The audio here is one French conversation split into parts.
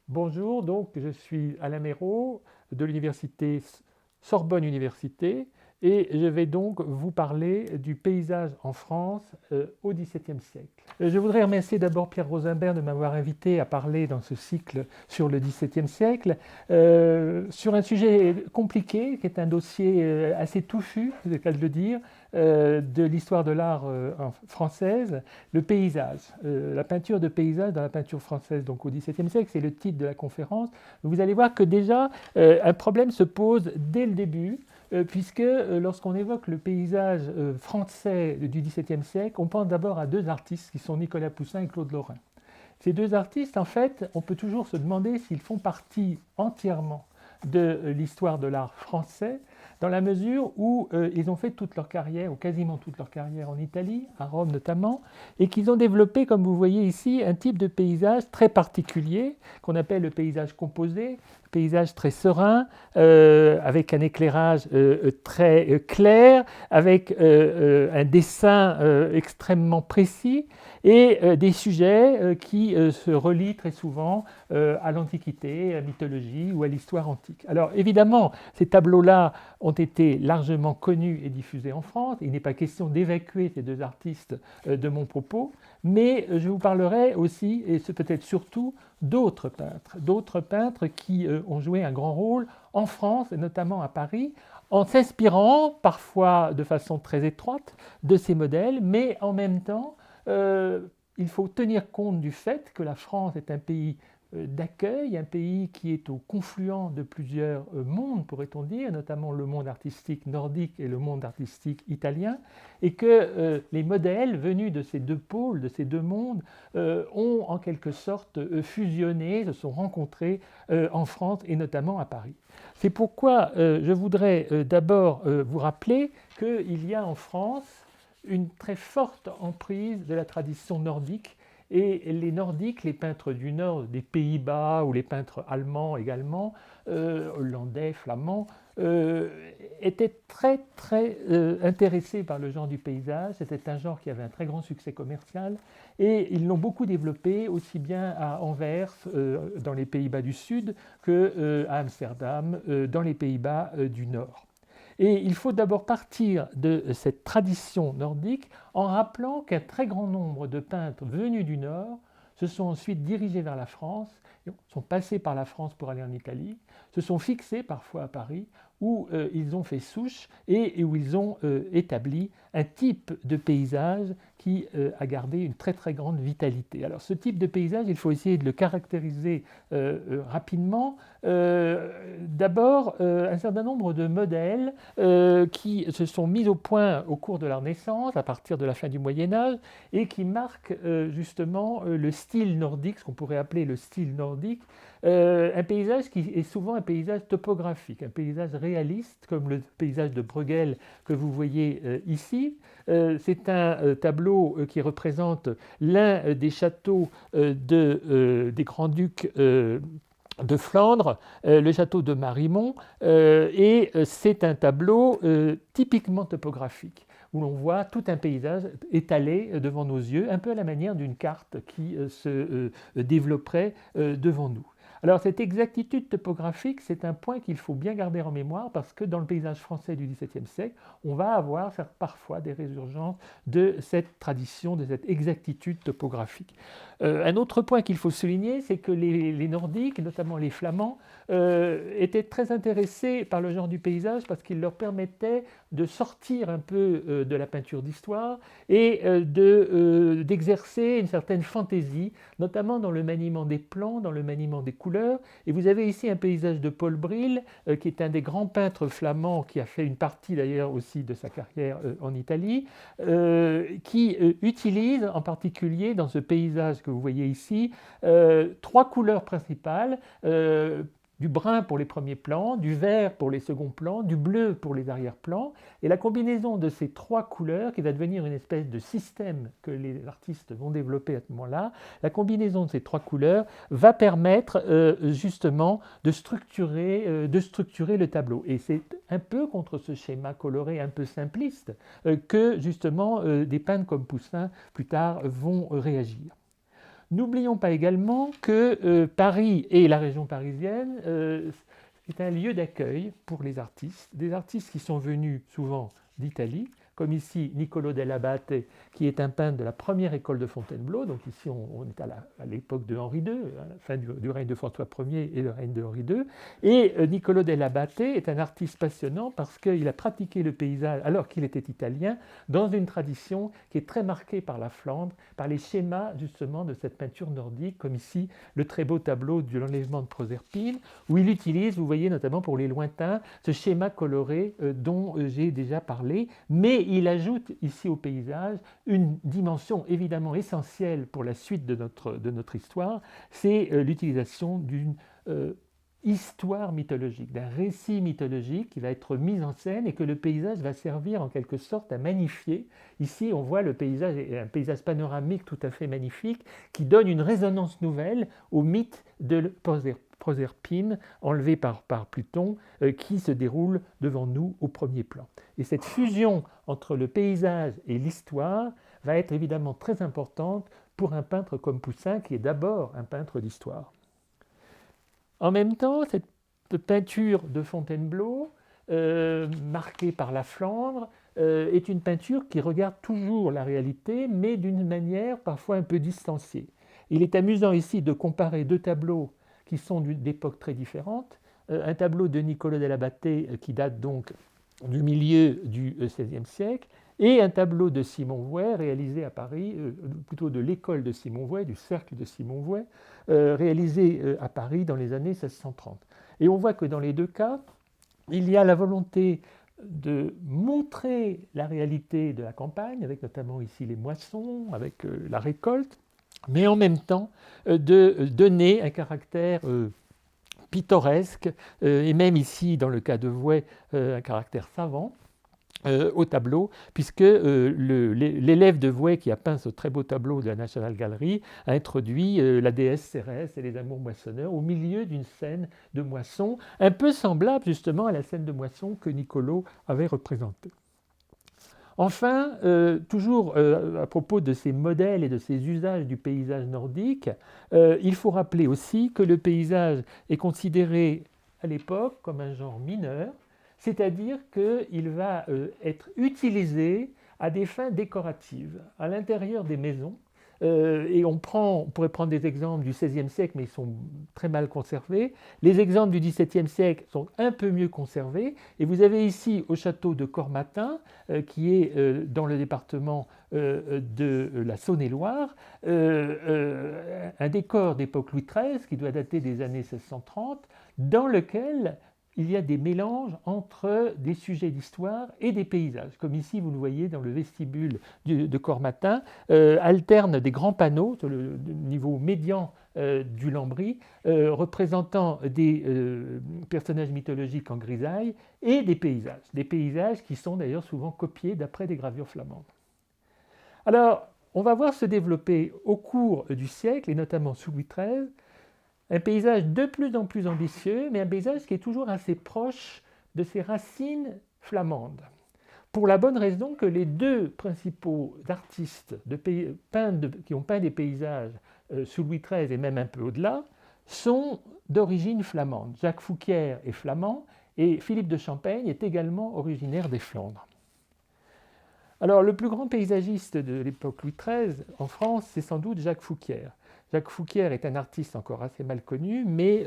Bonjour, donc je suis Alain Méraud de l'université Sorbonne Université et je vais donc vous parler du paysage en France au XVIIe siècle. Je voudrais remercier d'abord Pierre Rosenberg de m'avoir invité à parler dans ce cycle sur le XVIIe siècle, sur un sujet compliqué qui est un dossier assez touffu, c'est le cas de le dire, de l'histoire de l'art française, le paysage. La peinture de paysage dans la peinture française, donc au XVIIe siècle, c'est le titre de la conférence. Vous allez voir que déjà, un problème se pose dès le début, puisque lorsqu'on évoque le paysage français du XVIIe siècle, on pense d'abord à deux artistes qui sont Nicolas Poussin et Claude Lorrain. Ces deux artistes, en fait, on peut toujours se demander s'ils font partie entièrement de l'histoire de l'art français, dans la mesure où ils ont fait toute leur carrière, ou quasiment toute leur carrière en Italie, à Rome notamment, et qu'ils ont développé, comme vous voyez ici, un type de paysage très particulier, qu'on appelle le paysage composé, paysage très serein, avec un éclairage très clair, avec un dessin extrêmement précis, et des sujets qui se relient très souvent à l'Antiquité, à la mythologie ou à l'histoire antique. Alors évidemment, ces tableaux-là ont été largement connus et diffusés en France. Il n'est pas question d'évacuer ces deux artistes de mon propos, mais je vous parlerai aussi, et c'est peut-être surtout, d'autres peintres qui ont joué un grand rôle en France, et notamment à Paris, en s'inspirant, parfois de façon très étroite, de ces modèles, mais en même temps, il faut tenir compte du fait que la France est un pays d'accueil, un pays qui est au confluent de plusieurs mondes, pourrait-on dire, notamment le monde artistique nordique et le monde artistique italien, et que les modèles venus de ces deux pôles, de ces deux mondes, ont en quelque sorte fusionné, se sont rencontrés en France et notamment à Paris. C'est pourquoi je voudrais d'abord vous rappeler qu'il y a en France une très forte emprise de la tradition nordique. Et les Nordiques, les peintres du Nord, des Pays-Bas ou les peintres allemands également, hollandais, flamands, étaient très intéressés par le genre du paysage. C'était un genre qui avait un très grand succès commercial et ils l'ont beaucoup développé aussi bien à Anvers, dans les Pays-Bas du Sud, qu'à Amsterdam, dans les Pays-Bas du Nord. Et il faut d'abord partir de cette tradition nordique en rappelant qu'un très grand nombre de peintres venus du Nord se sont ensuite dirigés vers la France, sont passés par la France pour aller en Italie, se sont fixés parfois à Paris, où ils ont fait souche et où ils ont établi un type de paysage qui a gardé une très grande vitalité. Alors ce type de paysage, il faut essayer de le caractériser rapidement. D'abord, un certain nombre de modèles qui se sont mis au point au cours de la Renaissance, à partir de la fin du Moyen Âge, et qui marquent justement le style nordique, ce qu'on pourrait appeler le style nordique, un paysage qui est souvent un paysage topographique, un paysage réaliste, comme le paysage de Bruegel que vous voyez ici. C'est un tableau qui représente l'un des châteaux des grands-ducs de Flandre, le château de Marimont, et c'est un tableau typiquement topographique, où l'on voit tout un paysage étalé devant nos yeux, un peu à la manière d'une carte qui se développerait devant nous. Alors cette exactitude topographique, c'est un point qu'il faut bien garder en mémoire parce que dans le paysage français du XVIIe siècle, on va avoir parfois des résurgences de cette tradition, de cette exactitude topographique. Un autre point qu'il faut souligner, c'est que les Nordiques, notamment les Flamands, étaient très intéressés par le genre du paysage parce qu'il leur permettait de sortir un peu de la peinture d'histoire et d'exercer une certaine fantaisie, notamment dans le maniement des plans, dans le maniement des couleurs. Et vous avez ici un paysage de Paul Bril, qui est un des grands peintres flamands, qui a fait une partie d'ailleurs aussi de sa carrière en Italie, qui utilise en particulier dans ce paysage que vous voyez ici, trois couleurs principales, du brun pour les premiers plans, du vert pour les seconds plans, du bleu pour les arrière-plans. Et la combinaison de ces trois couleurs, qui va devenir une espèce de système que les artistes vont développer à ce moment-là, la combinaison de ces trois couleurs va permettre justement de structurer le tableau. Et c'est un peu contre ce schéma coloré un peu simpliste que justement des peintres comme Poussin plus tard vont réagir. N'oublions pas également que Paris et la région parisienne est un lieu d'accueil pour les artistes, des artistes qui sont venus souvent d'Italie, comme ici Niccolò dell'Abate, qui est un peintre de la première école de Fontainebleau. Donc ici, on est à l'époque de Henri II, à la fin du règne de François Ier et le règne de Henri II. Et Niccolò dell'Abate est un artiste passionnant parce qu'il a pratiqué le paysage, alors qu'il était italien, dans une tradition qui est très marquée par la Flandre, par les schémas justement de cette peinture nordique, comme ici le très beau tableau de l'enlèvement de Proserpine, où il utilise, vous voyez notamment pour les lointains, ce schéma coloré dont j'ai déjà parlé, mais il ajoute ici au paysage une dimension évidemment essentielle pour la suite de notre histoire, c'est l'utilisation d'une histoire mythologique, d'un récit mythologique qui va être mis en scène et que le paysage va servir en quelque sorte à magnifier. Ici, on voit le paysage, un paysage panoramique tout à fait magnifique qui donne une résonance nouvelle au mythe de Proserpine, enlevé par Pluton, qui se déroule devant nous au premier plan. Et cette fusion entre le paysage et l'histoire va être évidemment très importante pour un peintre comme Poussin, qui est d'abord un peintre d'histoire. En même temps, cette peinture de Fontainebleau, marquée par la Flandre, est une peinture qui regarde toujours la réalité, mais d'une manière parfois un peu distanciée. Il est amusant ici de comparer deux tableaux qui sont d'époques très différentes. Un tableau de Niccolò dell'Abate qui date donc du milieu du XVIe siècle, et un tableau de Simon Vouet réalisé à Paris, plutôt de l'école de Simon Vouet, du cercle de Simon Vouet, réalisé à Paris dans les années 1630. Et on voit que dans les deux cas, il y a la volonté de montrer la réalité de la campagne, avec notamment ici les moissons, avec la récolte, mais en même temps de donner un caractère pittoresque, et même ici, dans le cas de Vouet, un caractère savant au tableau, puisque l'élève de Vouet qui a peint ce très beau tableau de la National Gallery a introduit la déesse Cérès et les amours moissonneurs au milieu d'une scène de moisson, un peu semblable justement à la scène de moisson que Niccolò avait représentée. Enfin, toujours à propos de ces modèles et de ces usages du paysage nordique, il faut rappeler aussi que le paysage est considéré à l'époque comme un genre mineur, c'est-à-dire qu'il va être utilisé à des fins décoratives, à l'intérieur des maisons. Et on pourrait prendre des exemples du XVIe siècle, mais ils sont très mal conservés. Les exemples du XVIIe siècle sont un peu mieux conservés. Et vous avez ici, au château de Cormatin, qui est dans le département de la Saône-et-Loire, un décor d'époque Louis XIII, qui doit dater des années 1630, dans lequel il y a des mélanges entre des sujets d'histoire et des paysages. Comme ici, vous le voyez dans le vestibule de Cormatin, alternent des grands panneaux sur le niveau médian du lambris, représentant des personnages mythologiques en grisaille et des paysages qui sont d'ailleurs souvent copiés d'après des gravures flamandes. Alors, on va voir se développer au cours du siècle, et notamment sous Louis XIII, un paysage de plus en plus ambitieux, mais un paysage qui est toujours assez proche de ses racines flamandes. Pour la bonne raison que les deux principaux artistes qui ont peint des paysages sous Louis XIII et même un peu au-delà sont d'origine flamande. Jacques Fouquier est flamand et Philippe de Champaigne est également originaire des Flandres. Alors, le plus grand paysagiste de l'époque Louis XIII en France, c'est sans doute Jacques Fouquier. Jacques Fouquier est un artiste encore assez mal connu, mais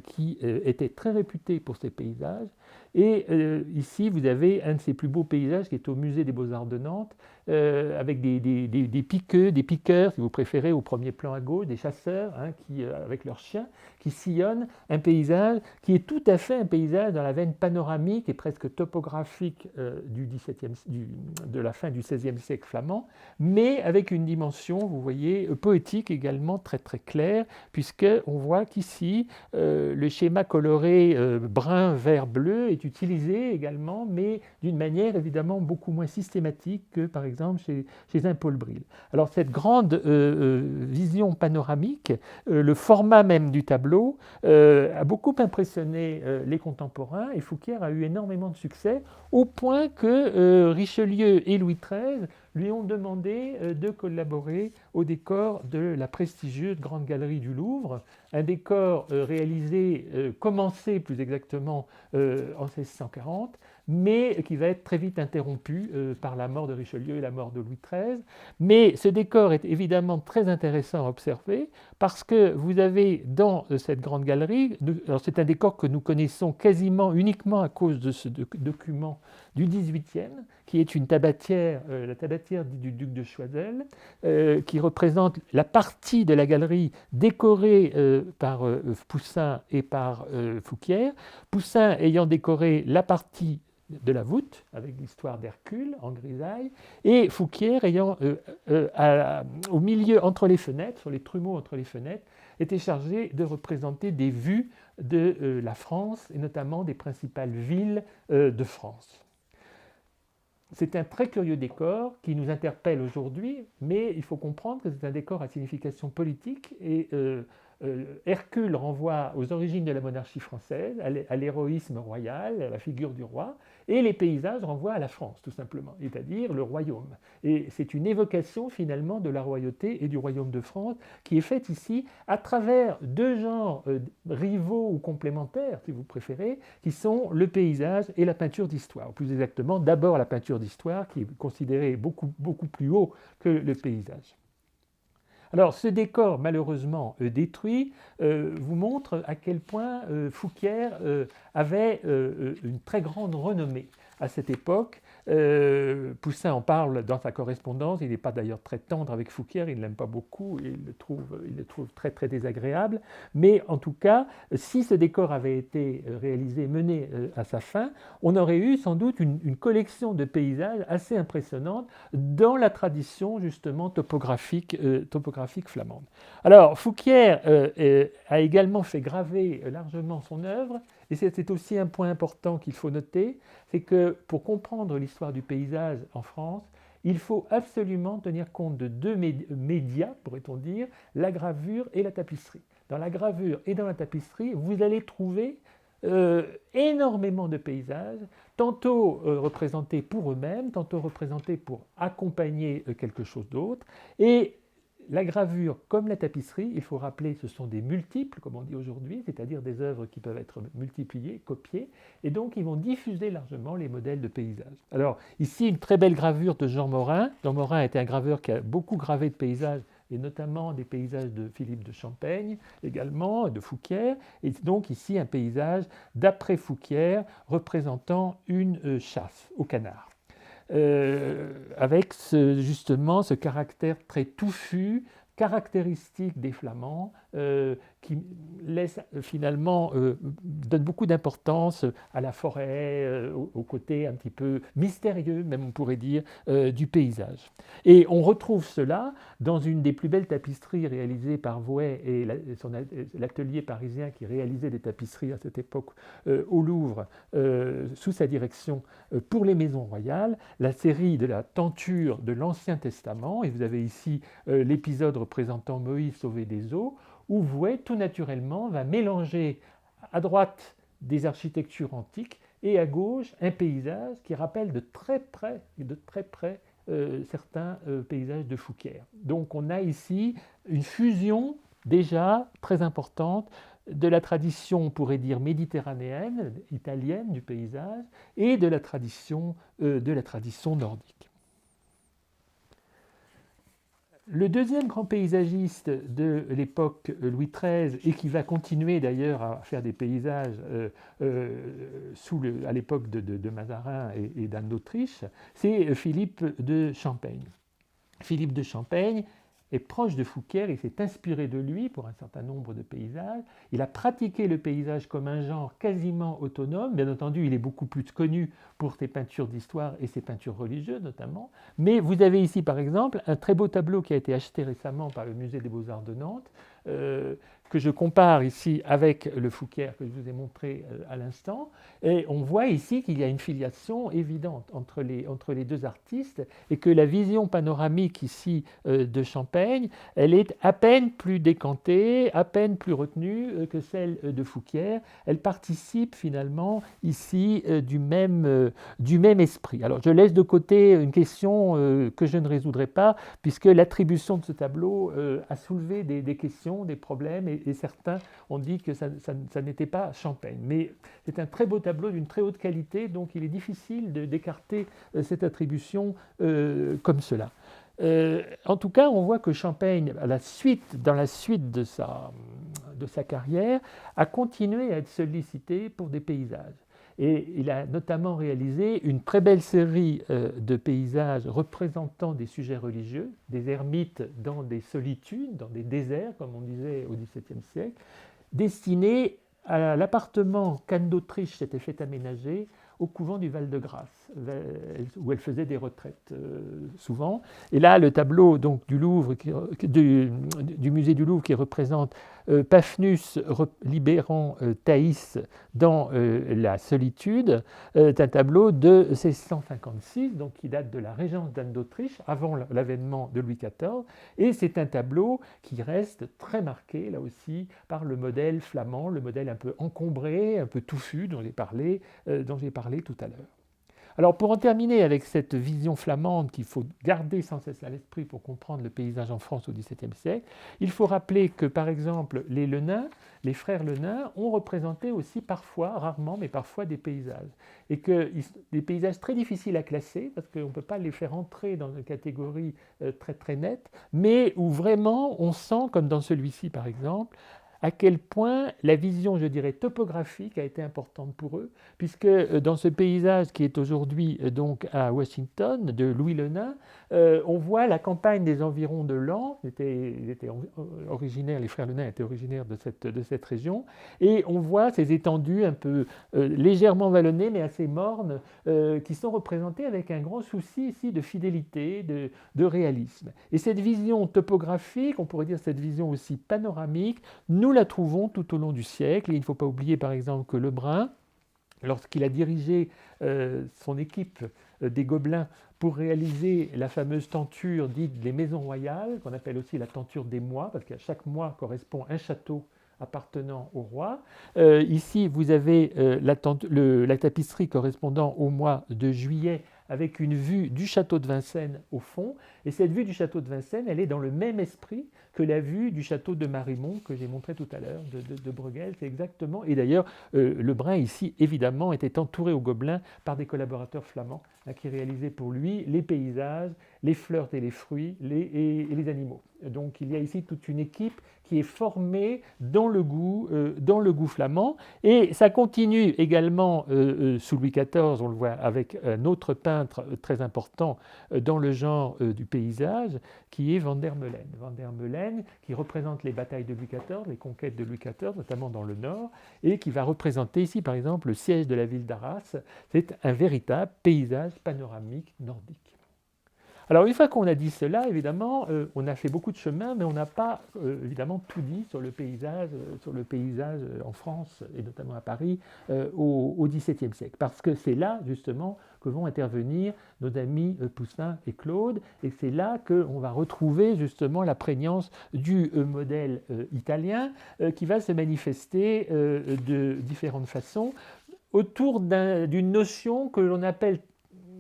qui était très réputé pour ses paysages. Et ici, vous avez un de ses plus beaux paysages qui est au musée des Beaux-Arts de Nantes, avec des piqueurs, si vous préférez, au premier plan à gauche, des chasseurs avec leurs chiens, qui sillonnent un paysage qui est tout à fait un paysage dans la veine panoramique et presque topographique de la fin du XVIe siècle flamand, mais avec une dimension, vous voyez, poétique également très très claire, puisqu'on voit qu'ici, le schéma coloré brun, vert, bleu est utilisé également, mais d'une manière évidemment beaucoup moins systématique que par exemple chez un Paul Bril. Alors cette grande vision panoramique, le format même du tableau, a beaucoup impressionné les contemporains, et Fouquier a eu énormément de succès, au point que Richelieu et Louis XIII lui ont demandé de collaborer au décor de la prestigieuse Grande Galerie du Louvre, un décor commencé plus exactement en 1640, mais qui va être très vite interrompu par la mort de Richelieu et la mort de Louis XIII. Mais ce décor est évidemment très intéressant à observer parce que vous avez dans cette grande galerie, alors c'est un décor que nous connaissons quasiment uniquement à cause de ce document du XVIIIe, qui est une tabatière, la tabatière du duc de Choiseul, qui représente la partie de la galerie décorée par Poussin et par Fouquier. Poussin ayant décoré la partie de la voûte, avec l'histoire d'Hercule en grisaille, et Fouquier ayant, au milieu, entre les fenêtres, sur les trumeaux entre les fenêtres, était chargé de représenter des vues de la France, et notamment des principales villes de France. C'est un très curieux décor qui nous interpelle aujourd'hui, mais il faut comprendre que c'est un décor à signification politique et Hercule renvoie aux origines de la monarchie française, à l'héroïsme royal, à la figure du roi, et les paysages renvoient à la France, tout simplement, c'est-à-dire le royaume. Et c'est une évocation finalement de la royauté et du royaume de France qui est faite ici à travers deux genres rivaux ou complémentaires, si vous préférez, qui sont le paysage et la peinture d'histoire. Plus exactement, d'abord la peinture d'histoire qui est considérée beaucoup plus haut que le paysage. Alors, ce décor malheureusement détruit vous montre à quel point Fouquier avait une très grande renommée à cette époque. Poussin en parle dans sa correspondance, il n'est pas d'ailleurs très tendre avec Fouquier, il ne l'aime pas beaucoup, il le trouve très très désagréable, mais en tout cas, si ce décor avait été mené à sa fin, on aurait eu sans doute une collection de paysages assez impressionnante dans la tradition justement topographique flamande. Alors Fouquier a également fait graver largement son œuvre, et c'est aussi un point important qu'il faut noter, c'est que pour comprendre l'histoire du paysage en France, il faut absolument tenir compte de deux médias, pourrait-on dire, la gravure et la tapisserie. Dans la gravure et dans la tapisserie, vous allez trouver énormément de paysages, tantôt représentés pour eux-mêmes, tantôt représentés pour accompagner quelque chose d'autre, et la gravure comme la tapisserie, il faut rappeler, ce sont des multiples, comme on dit aujourd'hui, c'est-à-dire des œuvres qui peuvent être multipliées, copiées, et donc ils vont diffuser largement les modèles de paysages. Alors ici, une très belle gravure de Jean Morin. Jean Morin était un graveur qui a beaucoup gravé de paysages, et notamment des paysages de Philippe de Champaigne, également, de Fouquier, et donc ici un paysage d'après Fouquier représentant une chasse au canard. Avec justement ce caractère très touffu, caractéristique des Flamands, qui laisse finalement donne beaucoup d'importance à la forêt, au côté un petit peu mystérieux, même on pourrait dire, du paysage. Et on retrouve cela dans une des plus belles tapisseries réalisées par Vouet et l'atelier parisien qui réalisait des tapisseries à cette époque au Louvre sous sa direction pour les maisons royales, la série de la tenture de l'Ancien Testament, et vous avez ici l'épisode représentant Moïse sauvé des eaux, où Vouet, tout naturellement, va mélanger à droite des architectures antiques et à gauche un paysage qui rappelle de très près certains paysages de Fouquier. Donc on a ici une fusion déjà très importante de la tradition, on pourrait dire, méditerranéenne, italienne du paysage, et de la tradition nordique. Le deuxième grand paysagiste de l'époque Louis XIII, et qui va continuer d'ailleurs à faire des paysages à l'époque de Mazarin et d'Anne d'Autriche, c'est Philippe de Champaigne. Philippe de Champaigne est proche de Fouquier, il s'est inspiré de lui pour un certain nombre de paysages. Il a pratiqué le paysage comme un genre quasiment autonome. Bien entendu, il est beaucoup plus connu pour ses peintures d'histoire et ses peintures religieuses notamment. Mais vous avez ici par exemple un très beau tableau qui a été acheté récemment par le musée des Beaux-Arts de Nantes que je compare ici avec le Fouquier que je vous ai montré à l'instant. Et on voit ici qu'il y a une filiation évidente entre les deux artistes et que la vision panoramique ici de Champaigne, elle est à peine plus décantée, à peine plus retenue que celle de Fouquier. Elle participe finalement ici du même esprit. Alors je laisse de côté une question que je ne résoudrai pas, puisque l'attribution de ce tableau a soulevé des questions, des problèmes, et certains ont dit que ça n'était pas Champaigne. Mais c'est un très beau tableau d'une très haute qualité, donc il est difficile d'écarter cette attribution comme cela. En tout cas, on voit que Champaigne, dans la suite de sa carrière, a continué à être sollicité pour des paysages. Et il a notamment réalisé une très belle série de paysages représentant des sujets religieux, des ermites dans des solitudes, dans des déserts, comme on disait au XVIIe siècle, destinés à l'appartement qu'Anne d'Autriche s'était fait aménager au couvent du Val-de-Grâce, où elle faisait des retraites souvent. Et là, le tableau donc, du musée du Louvre qui représente Paphnus libérant Thaïs dans la solitude, est un tableau de 1656, donc qui date de la régence d'Anne d'Autriche, avant l'avènement de Louis XIV. Et c'est un tableau qui reste très marqué, là aussi, par le modèle flamand, le modèle un peu encombré, un peu touffu dont j'ai parlé tout à l'heure. Alors pour en terminer avec cette vision flamande qu'il faut garder sans cesse à l'esprit pour comprendre le paysage en France au XVIIe siècle, il faut rappeler que par exemple les Lenain, les frères Lenain ont représenté aussi parfois, rarement, mais parfois des paysages. Et que des paysages très difficiles à classer parce qu'on ne peut pas les faire entrer dans une catégorie très très nette, mais où vraiment on sent, comme dans celui-ci par exemple, à quel point la vision, je dirais, topographique a été importante pour eux, puisque dans ce paysage qui est aujourd'hui donc à Washington, de Louis Lenain, on voit la campagne des environs de Laon, les frères Lenain étaient originaires de cette région, et on voit ces étendues un peu légèrement vallonnées, mais assez mornes, qui sont représentées avec un grand souci ici de fidélité, de réalisme. Et cette vision topographique, on pourrait dire cette vision aussi panoramique, nous la trouvons tout au long du siècle. Et il ne faut pas oublier par exemple que Lebrun, lorsqu'il a dirigé son équipe des Gobelins pour réaliser la fameuse tenture dite les maisons royales, qu'on appelle aussi la tenture des mois, parce qu'à chaque mois correspond un château appartenant au roi. Ici, vous avez la tapisserie correspondant au mois de juillet avec une vue du château de Vincennes au fond. Et cette vue du château de Vincennes, elle est dans le même esprit que la vue du château de Marimont que j'ai montré tout à l'heure, de Bruegel. C'est exactement. Et d'ailleurs, Lebrun, ici, évidemment, était entouré au Gobelin par des collaborateurs flamands qui réalisaient pour lui les paysages, les fleurs et les fruits et les animaux. Donc il y a ici toute une équipe qui est formée dans le goût flamand. Et ça continue également sous Louis XIV, on le voit avec un autre peintre très important dans le genre du paysage, qui est Van der Meulen. Van der Meulen qui représente les batailles de Louis XIV, les conquêtes de Louis XIV, notamment dans le nord, et qui va représenter ici par exemple le siège de la ville d'Arras. C'est un véritable paysage panoramique nordique. Alors une fois qu'on a dit cela, évidemment, on a fait beaucoup de chemin, mais on n'a pas évidemment tout dit sur le paysage en France, et notamment à Paris, au XVIIe siècle. Parce que c'est là, justement, que vont intervenir nos amis Poussin et Claude, et c'est là qu'on va retrouver justement la prégnance du modèle italien qui va se manifester de différentes façons autour d'une notion que l'on appelle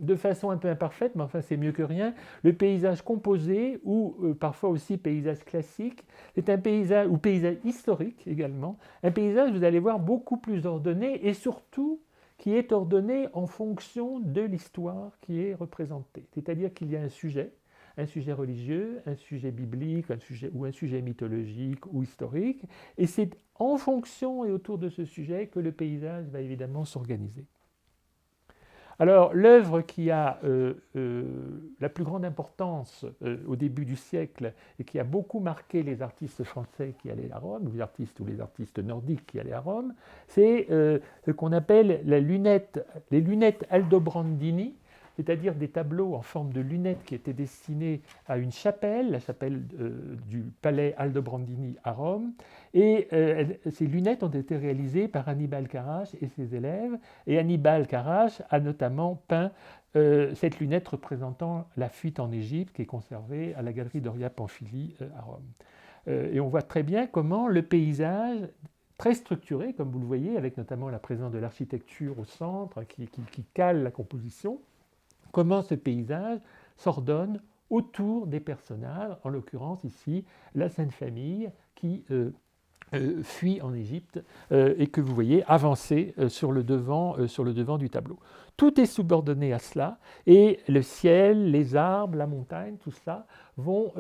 de façon un peu imparfaite, mais enfin c'est mieux que rien, le paysage composé ou parfois aussi paysage classique. C'est un paysage, ou paysage historique également, un paysage, vous allez voir, beaucoup plus ordonné et surtout qui est ordonné en fonction de l'histoire qui est représentée. C'est-à-dire qu'il y a un sujet religieux, un sujet biblique, un sujet mythologique ou historique, et c'est en fonction et autour de ce sujet que le paysage va évidemment s'organiser. Alors, l'œuvre qui a la plus grande importance au début du siècle et qui a beaucoup marqué les artistes français qui allaient à Rome, les artistes nordiques qui allaient à Rome, c'est ce qu'on appelle les lunettes Aldobrandini, c'est-à-dire des tableaux en forme de lunettes qui étaient destinés à une chapelle, la chapelle du palais Aldobrandini à Rome. Et ces lunettes ont été réalisées par Annibal Carràche et ses élèves. Et Annibal Carràche a notamment peint cette lunette représentant la fuite en Égypte qui est conservée à la galerie Doria Pamphili à Rome. Et on voit très bien comment le paysage, très structuré, comme vous le voyez, avec notamment la présence de l'architecture au centre qui cale la composition, comment ce paysage s'ordonne autour des personnages, en l'occurrence ici la Sainte Famille qui fuit en Égypte et que vous voyez avancer sur le devant du tableau. Tout est subordonné à cela et le ciel, les arbres, la montagne, tout cela vont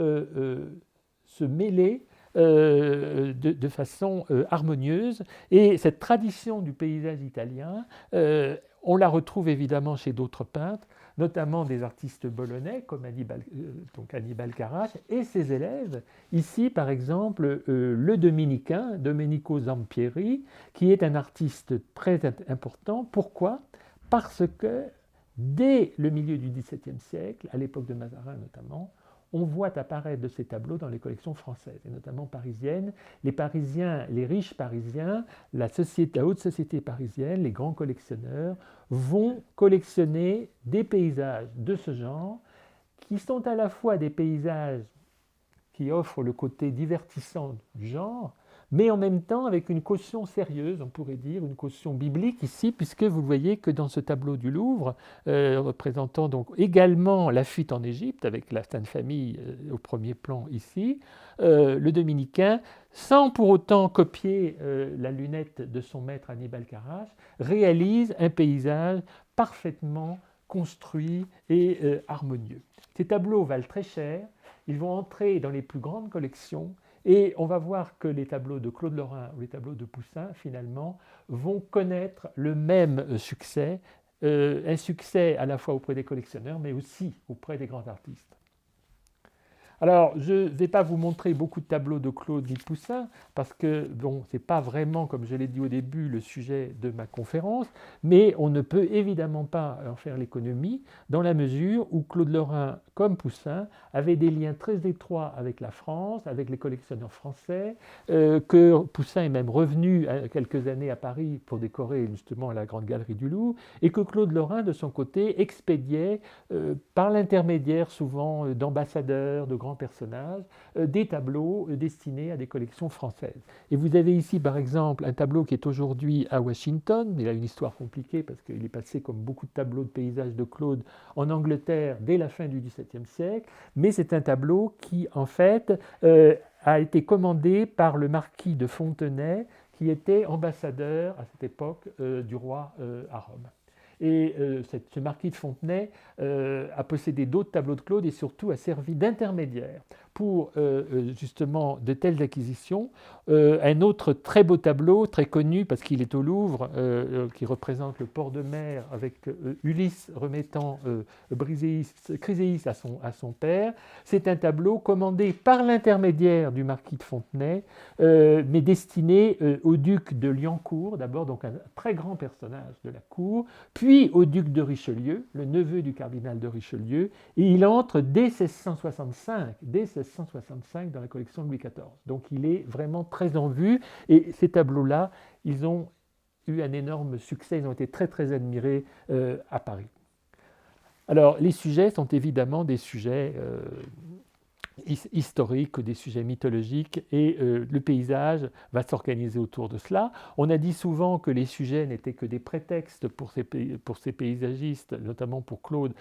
se mêler de façon harmonieuse. Et cette tradition du paysage italien, on la retrouve évidemment chez d'autres peintres, notamment des artistes bolonais comme Annibal Carràche et ses élèves. Ici, par exemple, le dominicain Domenico Zampieri, qui est un artiste très important. Pourquoi ? Parce que dès le milieu du XVIIe siècle, à l'époque de Mazarin notamment, on voit apparaître de ces tableaux dans les collections françaises, et notamment parisiennes. Les Parisiens, les riches Parisiens, la haute société parisienne, les grands collectionneurs, vont collectionner des paysages de ce genre, qui sont à la fois des paysages qui offrent le côté divertissant du genre, mais en même temps avec une caution sérieuse, on pourrait dire, une caution biblique ici, puisque vous voyez que dans ce tableau du Louvre, représentant donc également la fuite en Égypte, avec la Sainte Famille au premier plan ici, le dominicain, sans pour autant copier la lunette de son maître Annibal Carràche, réalise un paysage parfaitement construit et harmonieux. Ces tableaux valent très cher, ils vont entrer dans les plus grandes collections. Et on va voir que les tableaux de Claude Lorrain ou les tableaux de Poussin, finalement, vont connaître le même succès, un succès à la fois auprès des collectionneurs, mais aussi auprès des grands artistes. Alors, je ne vais pas vous montrer beaucoup de tableaux de Claude ni de Poussin, parce que, bon, ce n'est pas vraiment, comme je l'ai dit au début, le sujet de ma conférence, mais on ne peut évidemment pas en faire l'économie, dans la mesure où Claude Lorrain, comme Poussin, avait des liens très étroits avec la France, avec les collectionneurs français, que Poussin est même revenu quelques années à Paris pour décorer justement la Grande Galerie du Louvre, et que Claude Lorrain, de son côté, expédiait, par l'intermédiaire souvent d'ambassadeurs, de grands personnages, des tableaux destinés à des collections françaises. Et vous avez ici, par exemple, un tableau qui est aujourd'hui à Washington. Il a une histoire compliquée parce qu'il est passé, comme beaucoup de tableaux de paysages de Claude, en Angleterre dès la fin du XVIIe siècle. Mais c'est un tableau qui, en fait, a été commandé par le marquis de Fontenay, qui était ambassadeur à cette époque du roi à Rome. Et ce marquis de Fontenay a possédé d'autres tableaux de Claude et surtout a servi d'intermédiaire pour justement de telles acquisitions. Un autre très beau tableau, très connu parce qu'il est au Louvre, qui représente le port de mer avec Ulysse remettant Chryséis à son père. C'est un tableau commandé par l'intermédiaire du marquis de Fontenay, mais destiné au duc de Liancourt, d'abord donc un très grand personnage de la cour, puis au duc de Richelieu, le neveu du cardinal de Richelieu, et il entre dès 1665 dans la collection de Louis XIV. Donc il est vraiment très en vue, et ces tableaux-là, ils ont eu un énorme succès, ils ont été très très admirés à Paris. Alors les sujets sont évidemment des sujets historiques, des sujets mythologiques, et le paysage va s'organiser autour de cela. On a dit souvent que les sujets n'étaient que des prétextes pour ces paysagistes, notamment pour Claude,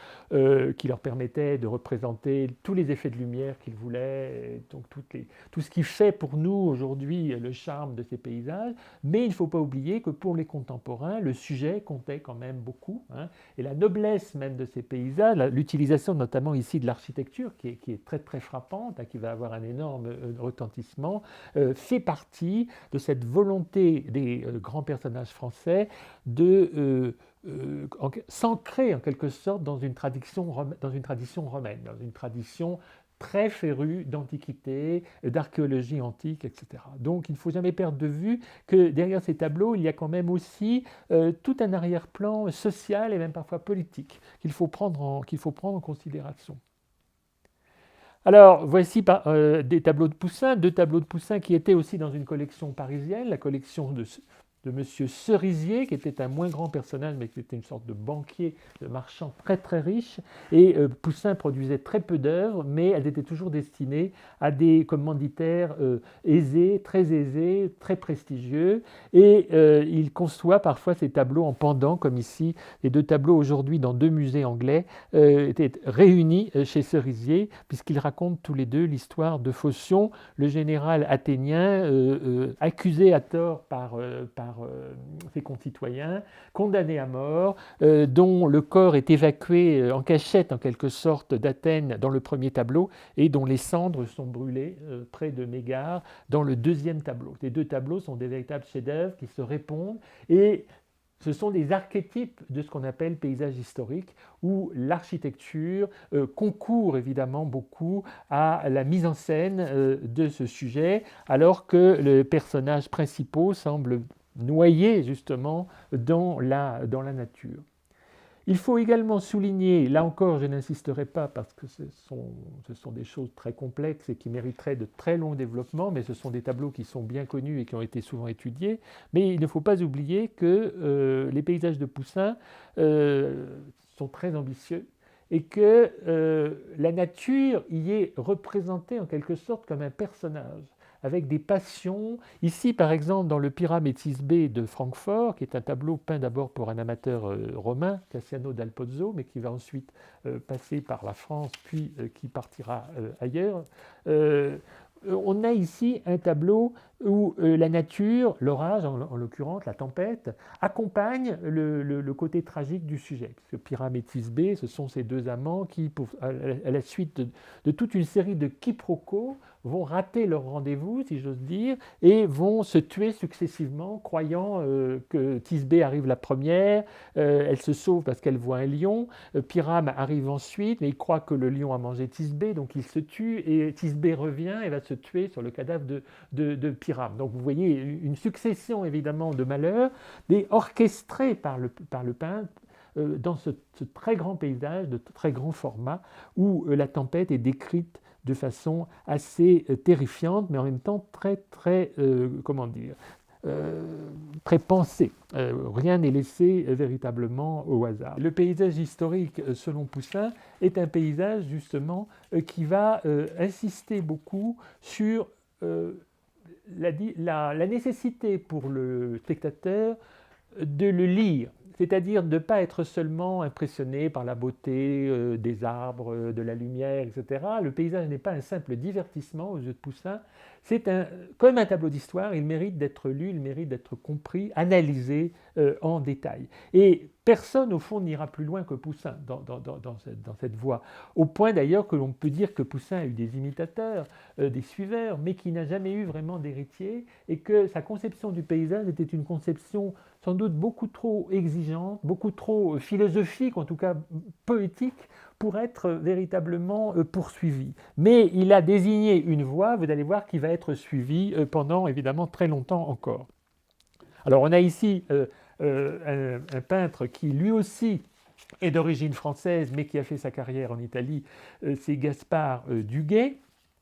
qui leur permettaient de représenter tous les effets de lumière qu'ils voulaient, donc tout ce qui fait pour nous aujourd'hui le charme de ces paysages, mais il ne faut pas oublier que pour les contemporains, le sujet comptait quand même beaucoup, hein, et la noblesse même de ces paysages, l'utilisation notamment ici de l'architecture, qui est très très frappante, qui va avoir un énorme retentissement, fait partie de cette volonté des grands personnages français de s'ancrer en quelque sorte dans une tradition romaine, dans une tradition très féru d'antiquité, d'archéologie antique, etc. Donc il ne faut jamais perdre de vue que derrière ces tableaux, il y a quand même aussi tout un arrière-plan social et même parfois politique qu'il faut prendre en considération. Alors, voici des tableaux de Poussin, deux tableaux de Poussin qui étaient aussi dans une collection parisienne, la collection de Monsieur Cerisier, qui était un moins grand personnage, mais qui était une sorte de banquier, de marchand très très riche. Et Poussin produisait très peu d'œuvres, mais elles étaient toujours destinées à des commanditaires aisés, très prestigieux. Et il conçoit parfois ces tableaux en pendant, comme ici, les deux tableaux aujourd'hui dans deux musées anglais étaient réunis chez Cerisier, puisqu'ils racontent tous les deux l'histoire de Phocion, le général athénien accusé à tort par ses concitoyens, condamné à mort, dont le corps est évacué en cachette en quelque sorte d'Athènes dans le premier tableau et dont les cendres sont brûlées près de Mégare dans le deuxième tableau. Les deux tableaux sont des véritables chefs-d'œuvre qui se répondent et ce sont des archétypes de ce qu'on appelle paysage historique, où l'architecture concourt évidemment beaucoup à la mise en scène de ce sujet, alors que les personnages principaux semblent noyés justement dans la nature. Il faut également souligner, là encore je n'insisterai pas parce que ce sont des choses très complexes et qui mériteraient de très longs développements, mais ce sont des tableaux qui sont bien connus et qui ont été souvent étudiés, mais il ne faut pas oublier que les paysages de Poussin sont très ambitieux et que la nature y est représentée en quelque sorte comme un personnage, avec des passions. Ici, par exemple, dans le Pyramétis B de Francfort, qui est un tableau peint d'abord pour un amateur romain, Cassiano dal Pozzo, mais qui va ensuite passer par la France, puis qui partira ailleurs. On a ici un tableau où la nature, l'orage en l'occurrence, la tempête, accompagne le côté tragique du sujet. Parce que Pyramétis B, ce sont ces deux amants qui, à la suite de toute une série de quiproquos, vont rater leur rendez-vous, si j'ose dire, et vont se tuer successivement, croyant que Thisbé arrive la première, elle se sauve parce qu'elle voit un lion, Pyrame arrive ensuite, mais il croit que le lion a mangé Thisbé, donc il se tue, et Thisbé revient et va se tuer sur le cadavre de Pyrame. Donc vous voyez une succession évidemment de malheurs, orchestrés par le peintre, dans ce très grand paysage, de très grand format, où la tempête est décrite de façon assez terrifiante, mais en même temps très pensée. Rien n'est laissé véritablement au hasard. Le paysage historique, selon Poussin, est un paysage justement qui va insister beaucoup sur la nécessité pour le spectateur de le lire, c'est-à-dire de ne pas être seulement impressionné par la beauté des arbres, de la lumière, etc. Le paysage n'est pas un simple divertissement aux yeux de Poussin, c'est comme un tableau d'histoire, il mérite d'être lu, il mérite d'être compris, analysé en détail. Et personne, au fond, n'ira plus loin que Poussin dans cette voie. Au point d'ailleurs que l'on peut dire que Poussin a eu des imitateurs, des suiveurs, mais qu'il n'a jamais eu vraiment d'héritier, et que sa conception du paysage était une conception sans doute beaucoup trop exigeante, beaucoup trop philosophique, en tout cas poétique, pour être véritablement poursuivi. Mais il a désigné une voie, vous allez voir, qui va être suivie pendant évidemment très longtemps encore. Alors on a ici un peintre qui lui aussi est d'origine française, mais qui a fait sa carrière en Italie, c'est Gaspard Duguay,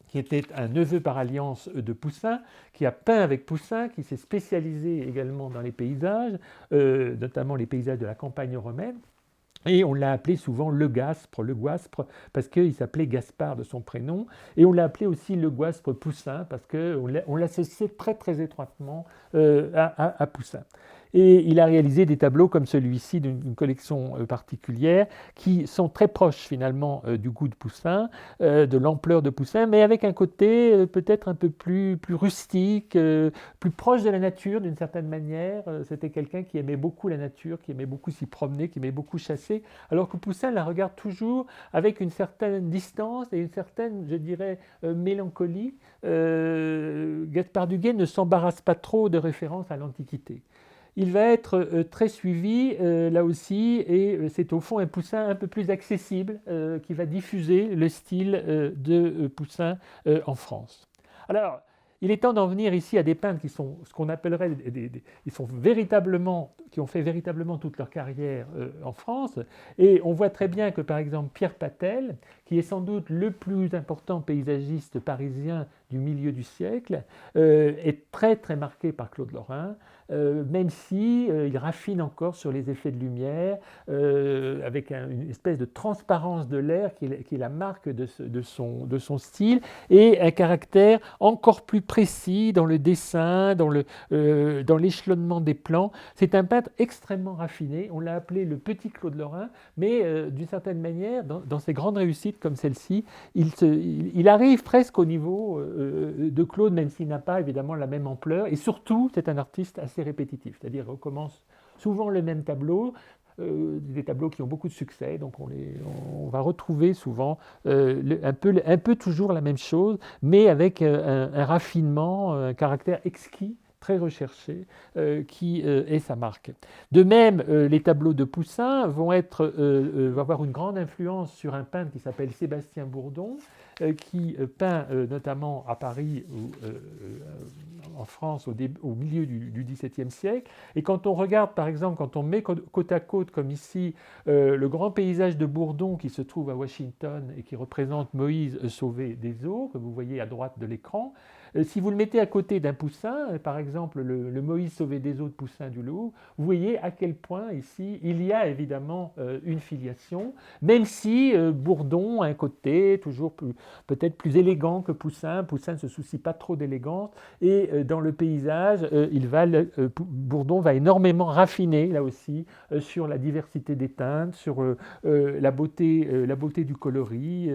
qui était un neveu par alliance de Poussin, qui a peint avec Poussin, qui s'est spécialisé également dans les paysages, notamment les paysages de la campagne romaine. Et on l'a appelé souvent le Guaspre, parce qu'il s'appelait Gaspard de son prénom. Et on l'a appelé aussi le Guaspre Poussin, parce qu'on l'associait très étroitement à Poussin. Et il a réalisé des tableaux comme celui-ci d'une collection particulière qui sont très proches finalement du goût de Poussin, de l'ampleur de Poussin, mais avec un côté peut-être un peu plus rustique, plus proche de la nature d'une certaine manière. C'était quelqu'un qui aimait beaucoup la nature, qui aimait beaucoup s'y promener, qui aimait beaucoup chasser, alors que Poussin la regarde toujours avec une certaine distance et une certaine, je dirais, mélancolie. Gaspard Duguay ne s'embarrasse pas trop de références à l'Antiquité. il va être très suivi là aussi, et c'est au fond un Poussin un peu plus accessible qui va diffuser le style de Poussin en France. Alors, il est temps d'en venir ici à des peintres qui sont ce qu'on appellerait ils sont véritablement, qui ont fait véritablement toute leur carrière en France. Et on voit très bien que par exemple Pierre Patel, qui est sans doute le plus important paysagiste parisien du milieu du siècle, est très très marqué par Claude Lorrain. Même si il raffine encore sur les effets de lumière, avec une espèce de transparence de l'air qui est la marque de son style, et un caractère encore plus précis dans le dessin, dans l'échelonnement des plans. C'est un peintre extrêmement raffiné, on l'a appelé le petit Claude Lorrain, mais d'une certaine manière, dans ses grandes réussites comme celle-ci, il arrive presque au niveau de Claude, même s'il n'a pas évidemment la même ampleur, et surtout c'est un artiste assez répétitif, c'est-à-dire il recommence souvent le même tableau, des tableaux qui ont beaucoup de succès, donc on va retrouver souvent un peu toujours la même chose, mais avec un raffinement, un caractère exquis, très recherché, qui est sa marque. De même, les tableaux de Poussin vont avoir une grande influence sur un peintre qui s'appelle Sébastien Bourdon, qui peint notamment à Paris ou en France au milieu du XVIIe siècle. Et quand on regarde, par exemple, quand on met côte à côte, comme ici, le grand paysage de Bourdon qui se trouve à Washington et qui représente Moïse sauvé des eaux, que vous voyez à droite de l'écran, si vous le mettez à côté d'un Poussin, par exemple le Moïse sauvé des eaux de Poussin du Louvre, vous voyez à quel point ici il y a évidemment une filiation, même si Bourdon a un côté toujours peut-être plus élégant que Poussin. Poussin ne se soucie pas trop d'élégance, et dans le paysage, Bourdon va énormément raffiner là aussi sur la diversité des teintes, sur la beauté du coloris.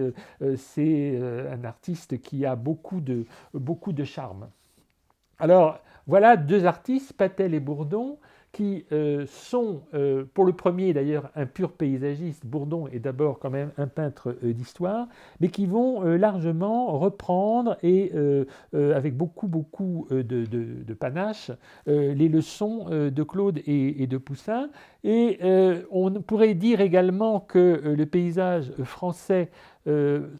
C'est un artiste qui a beaucoup de charme. Alors, voilà deux artistes, Patel et Bourdon, qui sont, pour le premier d'ailleurs, un pur paysagiste. Bourdon est d'abord quand même un peintre d'histoire, mais qui vont largement reprendre, et avec beaucoup de panache, les leçons de Claude et de Poussin. Et on pourrait dire également que le paysage français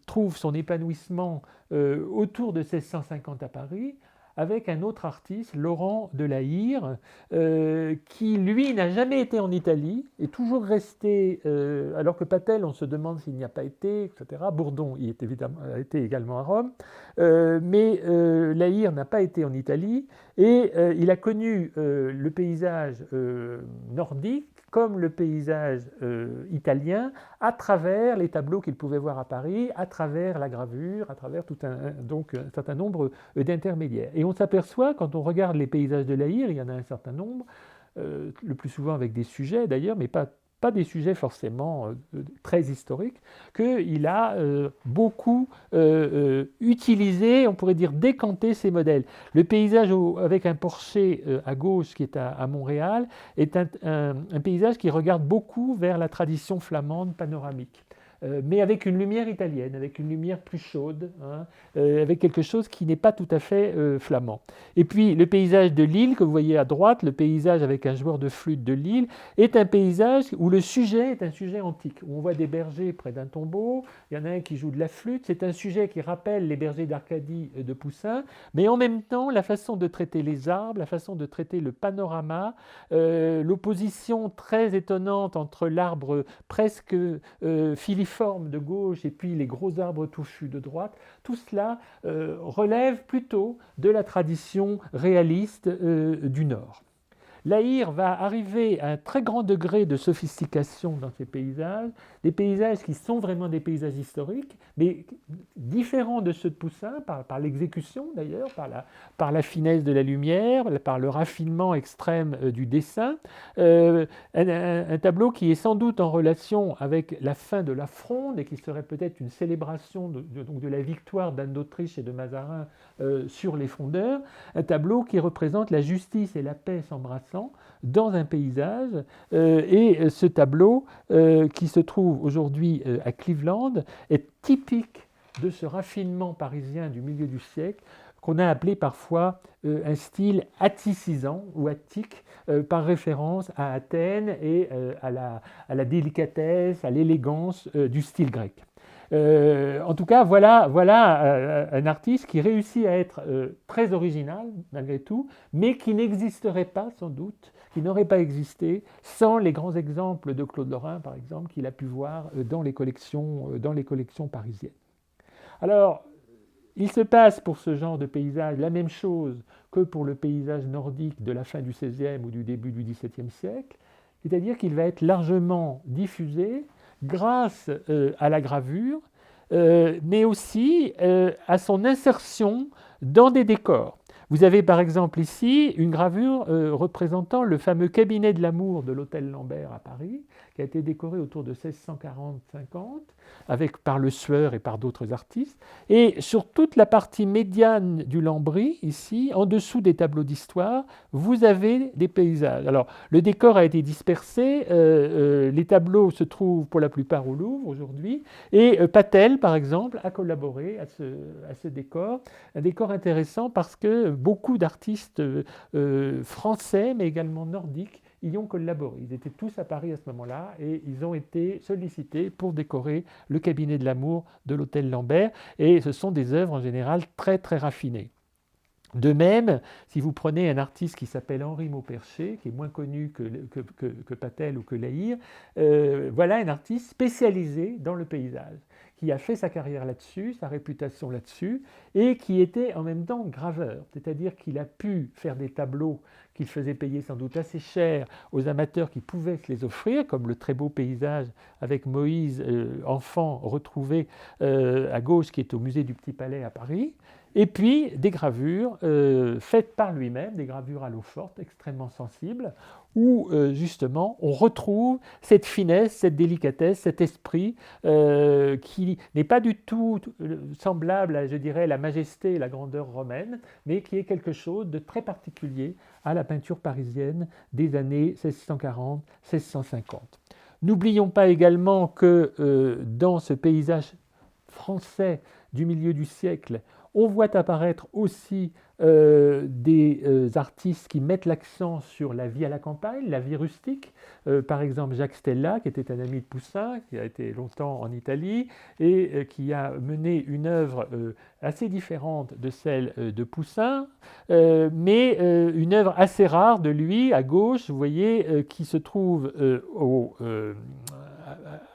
trouve son épanouissement autour de 1650 à Paris, avec un autre artiste, Laurent de La Hire, qui, lui, n'a jamais été en Italie, est toujours resté, alors que Patel, on se demande s'il n'y a pas été, etc. Bourdon a été également à Rome, mais La Hire n'a pas été en Italie, et il a connu le paysage nordique comme le paysage italien, à travers les tableaux qu'il pouvait voir à Paris, à travers la gravure, à travers donc un certain nombre d'intermédiaires. Et on s'aperçoit, quand on regarde les paysages de La Hire, il y en a un certain nombre, le plus souvent avec des sujets d'ailleurs, mais pas des sujets forcément très historiques, qu'il a beaucoup utilisé, on pourrait dire décanté ces modèles. Le paysage avec un porcher à gauche qui est à Montréal est un paysage qui regarde beaucoup vers la tradition flamande panoramique. Mais avec une lumière italienne, avec une lumière plus chaude, hein, avec quelque chose qui n'est pas tout à fait flamand. Et puis le paysage de Lille, que vous voyez à droite, le paysage avec un joueur de flûte de Lille, est un paysage où le sujet est un sujet antique, où on voit des bergers près d'un tombeau, il y en a un qui joue de la flûte, c'est un sujet qui rappelle les bergers d'Arcadie de Poussin, mais en même temps, la façon de traiter les arbres, la façon de traiter le panorama, l'opposition très étonnante entre l'arbre presque filiforme de gauche et puis les gros arbres touffus de droite, tout cela relève plutôt de la tradition réaliste du Nord. La Hire va arriver à un très grand degré de sophistication dans ces paysages, des paysages qui sont vraiment des paysages historiques, mais différents de ceux de Poussin, par l'exécution d'ailleurs, par la finesse de la lumière, par le raffinement extrême du dessin. Un tableau qui est sans doute en relation avec la fin de la Fronde et qui serait peut-être une célébration donc de la victoire d'Anne d'Autriche et de Mazarin sur les frondeurs, un tableau qui représente la justice et la paix s'embrassant dans un paysage, et ce tableau qui se trouve aujourd'hui à Cleveland est typique de ce raffinement parisien du milieu du siècle qu'on a appelé parfois un style atticisant ou attique, par référence à Athènes et à la délicatesse, à l'élégance du style grec. En tout cas, voilà un artiste qui réussit à être très original malgré tout, mais qui n'existerait pas sans doute, qui n'aurait pas existé sans les grands exemples de Claude Lorrain, par exemple, qu'il a pu voir dans les collections parisiennes. Alors, il se passe pour ce genre de paysage la même chose que pour le paysage nordique de la fin du XVIe ou du début du XVIIe siècle, c'est-à-dire qu'il va être largement diffusé grâce à la gravure, mais aussi à son insertion dans des décors. Vous avez par exemple ici une gravure représentant le fameux cabinet de l'amour de l'hôtel Lambert à Paris, qui a été décoré autour de 1640-50, par Le Sueur et par d'autres artistes. Et sur toute la partie médiane du lambris, ici, en dessous des tableaux d'histoire, vous avez des paysages. Alors, le décor a été dispersé, les tableaux se trouvent pour la plupart au Louvre aujourd'hui, et Patel, par exemple, a collaboré à ce décor. Un décor intéressant parce que beaucoup d'artistes français, mais également nordiques, y ont collaboré. Ils étaient tous à Paris à ce moment-là et ils ont été sollicités pour décorer le cabinet de l'amour de l'hôtel Lambert. Et ce sont des œuvres en général très très raffinées. De même, si vous prenez un artiste qui s'appelle Henri Maupercher, qui est moins connu que Patel ou que Lahire, voilà un artiste spécialisé dans le paysage, qui a fait sa carrière là-dessus, sa réputation là-dessus, et qui était en même temps graveur, c'est-à-dire qu'il a pu faire des tableaux qu'il faisait payer sans doute assez cher aux amateurs qui pouvaient se les offrir, comme le très beau paysage avec Moïse, enfant, retrouvé à gauche, qui est au musée du Petit Palais à Paris, et puis des gravures faites par lui-même, des gravures à l'eau forte, extrêmement sensibles, où justement on retrouve cette finesse, cette délicatesse, cet esprit qui n'est pas du tout semblable à, je dirais, la majesté et la grandeur romaine, mais qui est quelque chose de très particulier à la peinture parisienne des années 1640-1650. N'oublions pas également que dans ce paysage français du milieu du siècle, on voit apparaître aussi des artistes qui mettent l'accent sur la vie à la campagne, la vie rustique. Par exemple, Jacques Stella, qui était un ami de Poussin, qui a été longtemps en Italie et qui a mené une œuvre assez différente de celle de Poussin, mais une œuvre assez rare de lui, à gauche, vous voyez, qui se trouve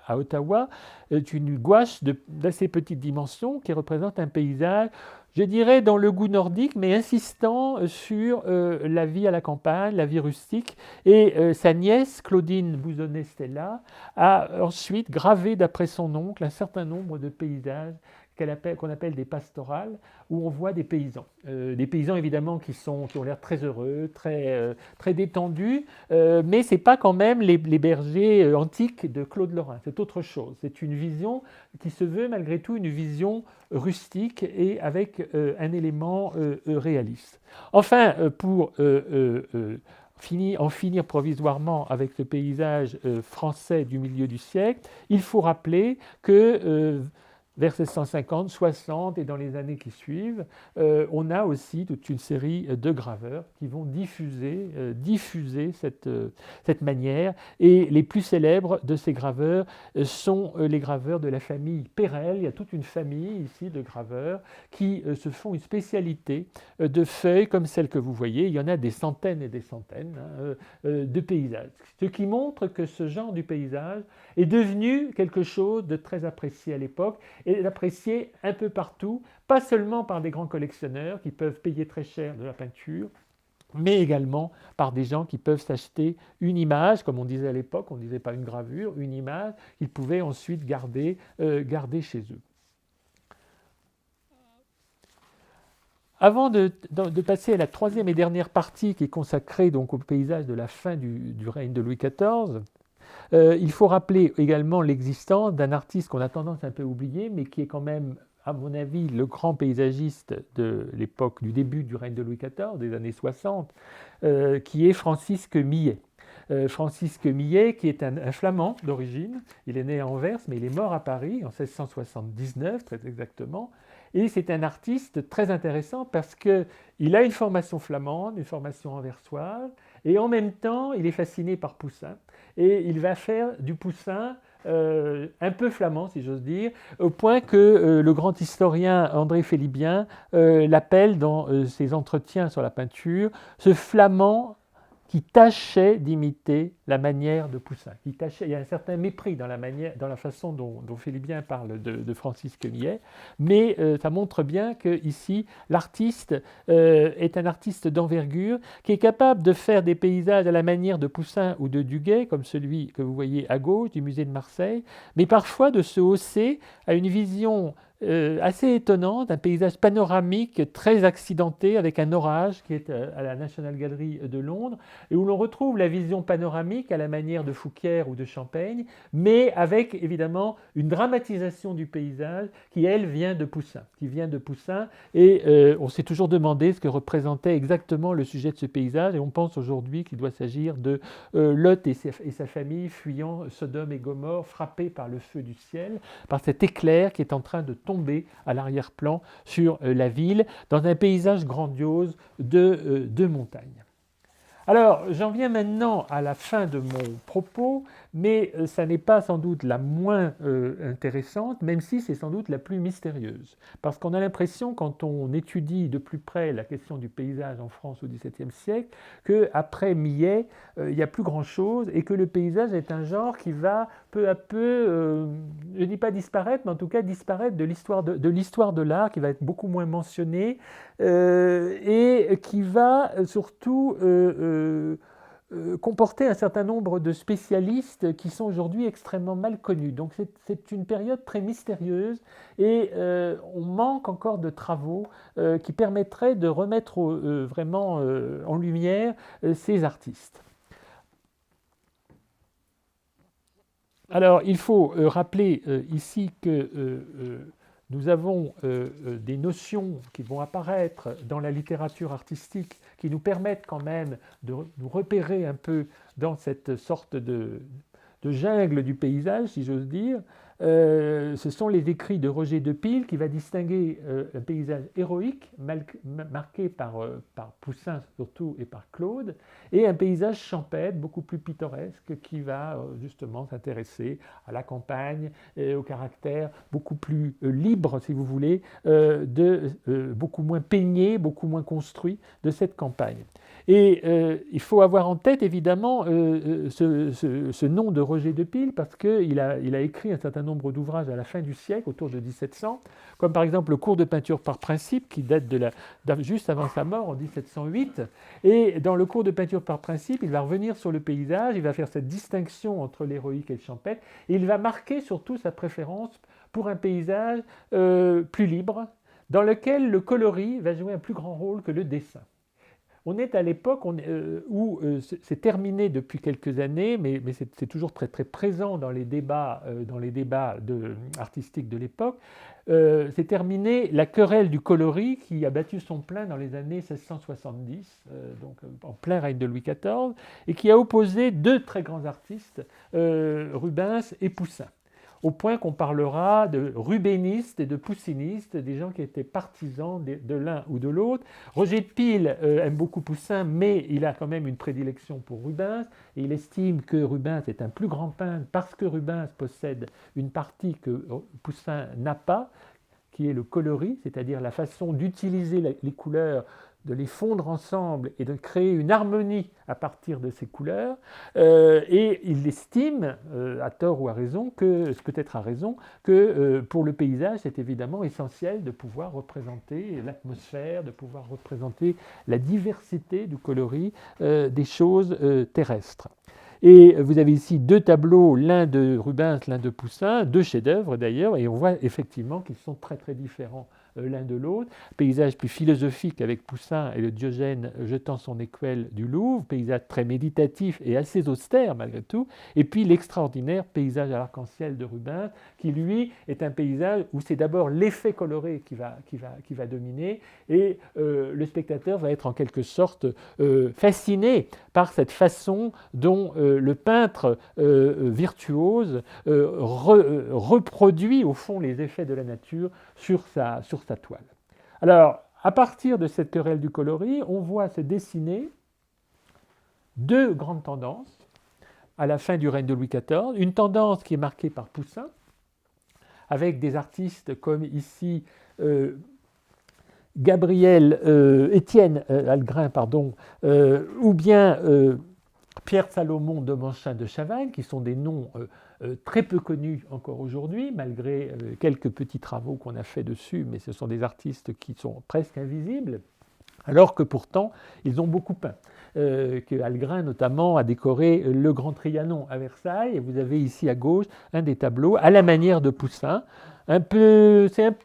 à Ottawa, est une gouache d'assez petite dimension qui représente un paysage, je dirais, dans le goût nordique, mais insistant sur la vie à la campagne, la vie rustique. Et sa nièce, Claudine Bouzonnet-Stella, a ensuite gravé, d'après son oncle, un certain nombre de paysages qu'on appelle des pastorales, où on voit des paysans. Des paysans évidemment qui ont l'air très heureux, très détendus, mais ce n'est pas quand même les bergers antiques de Claude Lorrain, c'est autre chose. C'est une vision qui se veut malgré tout une vision rustique et avec un élément réaliste. Enfin, pour en finir provisoirement avec ce paysage français du milieu du siècle, il faut rappeler que vers 1650, 60 et dans les années qui suivent, on a aussi toute une série de graveurs qui vont diffuser cette manière. Et les plus célèbres de ces graveurs sont les graveurs de la famille Perel. Il y a toute une famille ici de graveurs qui se font une spécialité de feuilles comme celle que vous voyez. Il y en a des centaines et des centaines de paysages. Ce qui montre que ce genre du paysage est devenu quelque chose de très apprécié à l'époque et apprécié un peu partout, pas seulement par des grands collectionneurs qui peuvent payer très cher de la peinture, mais également par des gens qui peuvent s'acheter une image, comme on disait à l'époque, on ne disait pas une gravure, une image qu'ils pouvaient ensuite garder chez eux. Avant de passer à la troisième et dernière partie qui est consacrée donc au paysage de la fin du règne de Louis XIV, il faut rappeler également l'existence d'un artiste qu'on a tendance un peu à oublier, mais qui est quand même, à mon avis, le grand paysagiste de l'époque du début du règne de Louis XIV, des années 60, qui est Francisque Millet. Francisque Millet, qui est un Flamand d'origine. Il est né à Anvers, mais il est mort à Paris en 1679, très exactement. Et c'est un artiste très intéressant parce qu'il a une formation flamande, une formation anversoise, et en même temps, il est fasciné par Poussin. Et il va faire du Poussin un peu flamand, si j'ose dire, au point que le grand historien André Félibien l'appelle dans ses entretiens sur la peinture, ce flamand qui tâchait d'imiter la manière de Poussin. Il y a un certain mépris dans la façon dont Félibien parle de Francisque Millet, mais ça montre bien qu'ici, l'artiste est un artiste d'envergure qui est capable de faire des paysages à la manière de Poussin ou de Duguay, comme celui que vous voyez à gauche du musée de Marseille, mais parfois de se hausser à une vision assez étonnante, un paysage panoramique très accidenté avec un orage qui est à la National Gallery de Londres et où l'on retrouve la vision panoramique à la manière de Fouquier ou de Champaigne, mais avec évidemment une dramatisation du paysage qui, elle, vient de Poussin. Et on s'est toujours demandé ce que représentait exactement le sujet de ce paysage et on pense aujourd'hui qu'il doit s'agir de Lot et sa famille fuyant Sodome et Gomorrhe, frappés par le feu du ciel, par cet éclair qui est en train de tomber à l'arrière-plan sur la ville, dans un paysage grandiose de montagne. Alors, j'en viens maintenant à la fin de mon propos, mais ça n'est pas sans doute la moins intéressante, même si c'est sans doute la plus mystérieuse. Parce qu'on a l'impression, quand on étudie de plus près la question du paysage en France au XVIIe siècle, qu'après Millet, il n'y a plus grand-chose, et que le paysage est un genre qui va peu à peu, je ne dis pas disparaître, mais en tout cas disparaître de l'histoire de l'art, qui va être beaucoup moins mentionné, et qui va surtout comporter un certain nombre de spécialistes qui sont aujourd'hui extrêmement mal connus. Donc c'est une période très mystérieuse et on manque encore de travaux qui permettraient de remettre vraiment en lumière ces artistes. Alors il faut rappeler ici que nous avons des notions qui vont apparaître dans la littérature artistique qui nous permettent quand même de nous repérer un peu dans cette sorte de jungle du paysage, si j'ose dire. Ce sont les écrits de Roger de Pile qui va distinguer un paysage héroïque marqué par Poussin surtout et par Claude et un paysage champêtre beaucoup plus pittoresque qui va justement s'intéresser à la campagne et au caractère beaucoup plus libre si vous voulez beaucoup moins peigné, beaucoup moins construit de cette campagne. Et il faut avoir en tête évidemment ce nom de Roger de Pile parce qu'il a écrit un certain nombre d'ouvrages à la fin du siècle, autour de 1700, comme par exemple le cours de peinture par principe qui date juste avant sa mort en 1708. Et dans le cours de peinture par principe, il va revenir sur le paysage, il va faire cette distinction entre l'héroïque et le champêtre, et il va marquer surtout sa préférence pour un paysage plus libre, dans lequel le coloris va jouer un plus grand rôle que le dessin. On est à l'époque où c'est terminé depuis quelques années, mais c'est toujours très, très présent dans les débats artistiques de l'époque. C'est terminé la querelle du coloris qui a battu son plein dans les années 1670, donc en plein règne de Louis XIV, et qui a opposé deux très grands artistes, Rubens et Poussin. Au point qu'on parlera de rubénistes et de poussinistes, des gens qui étaient partisans de l'un ou de l'autre. Roger de Pile aime beaucoup Poussin, mais il a quand même une prédilection pour Rubens, et il estime que Rubens est un plus grand peintre parce que Rubens possède une partie que Poussin n'a pas, qui est le coloris, c'est-à-dire la façon d'utiliser les couleurs, de les fondre ensemble et de créer une harmonie à partir de ces couleurs. Et il estime, à tort ou à raison, peut-être à raison, que pour le paysage, c'est évidemment essentiel de pouvoir représenter l'atmosphère, de pouvoir représenter la diversité du coloris des choses terrestres. Et vous avez ici deux tableaux, l'un de Rubens, l'un de Poussin, deux chefs-d'œuvre d'ailleurs, et on voit effectivement qu'ils sont très très différents l'un de l'autre. Paysage plus philosophique avec Poussin et le Diogène jetant son écuelle du Louvre, paysage très méditatif et assez austère malgré tout, et puis l'extraordinaire paysage à l'arc-en-ciel de Rubens, qui lui est un paysage où c'est d'abord l'effet coloré qui va dominer, et le spectateur va être en quelque sorte fasciné par cette façon dont le peintre virtuose reproduit au fond les effets de la nature sur sa toile. Alors, à partir de cette querelle du coloris, on voit se dessiner deux grandes tendances à la fin du règne de Louis XIV. Une tendance qui est marquée par Poussin, avec des artistes comme ici Étienne Algrin, ou bien Pierre Salomon de Manchin de Chavannes, qui sont des noms très peu connus encore aujourd'hui, malgré quelques petits travaux qu'on a fait dessus, mais ce sont des artistes qui sont presque invisibles, alors que pourtant, ils ont beaucoup peint. Que Algrin, notamment, a décoré le Grand Trianon à Versailles, et vous avez ici à gauche un des tableaux, à la manière de Poussin,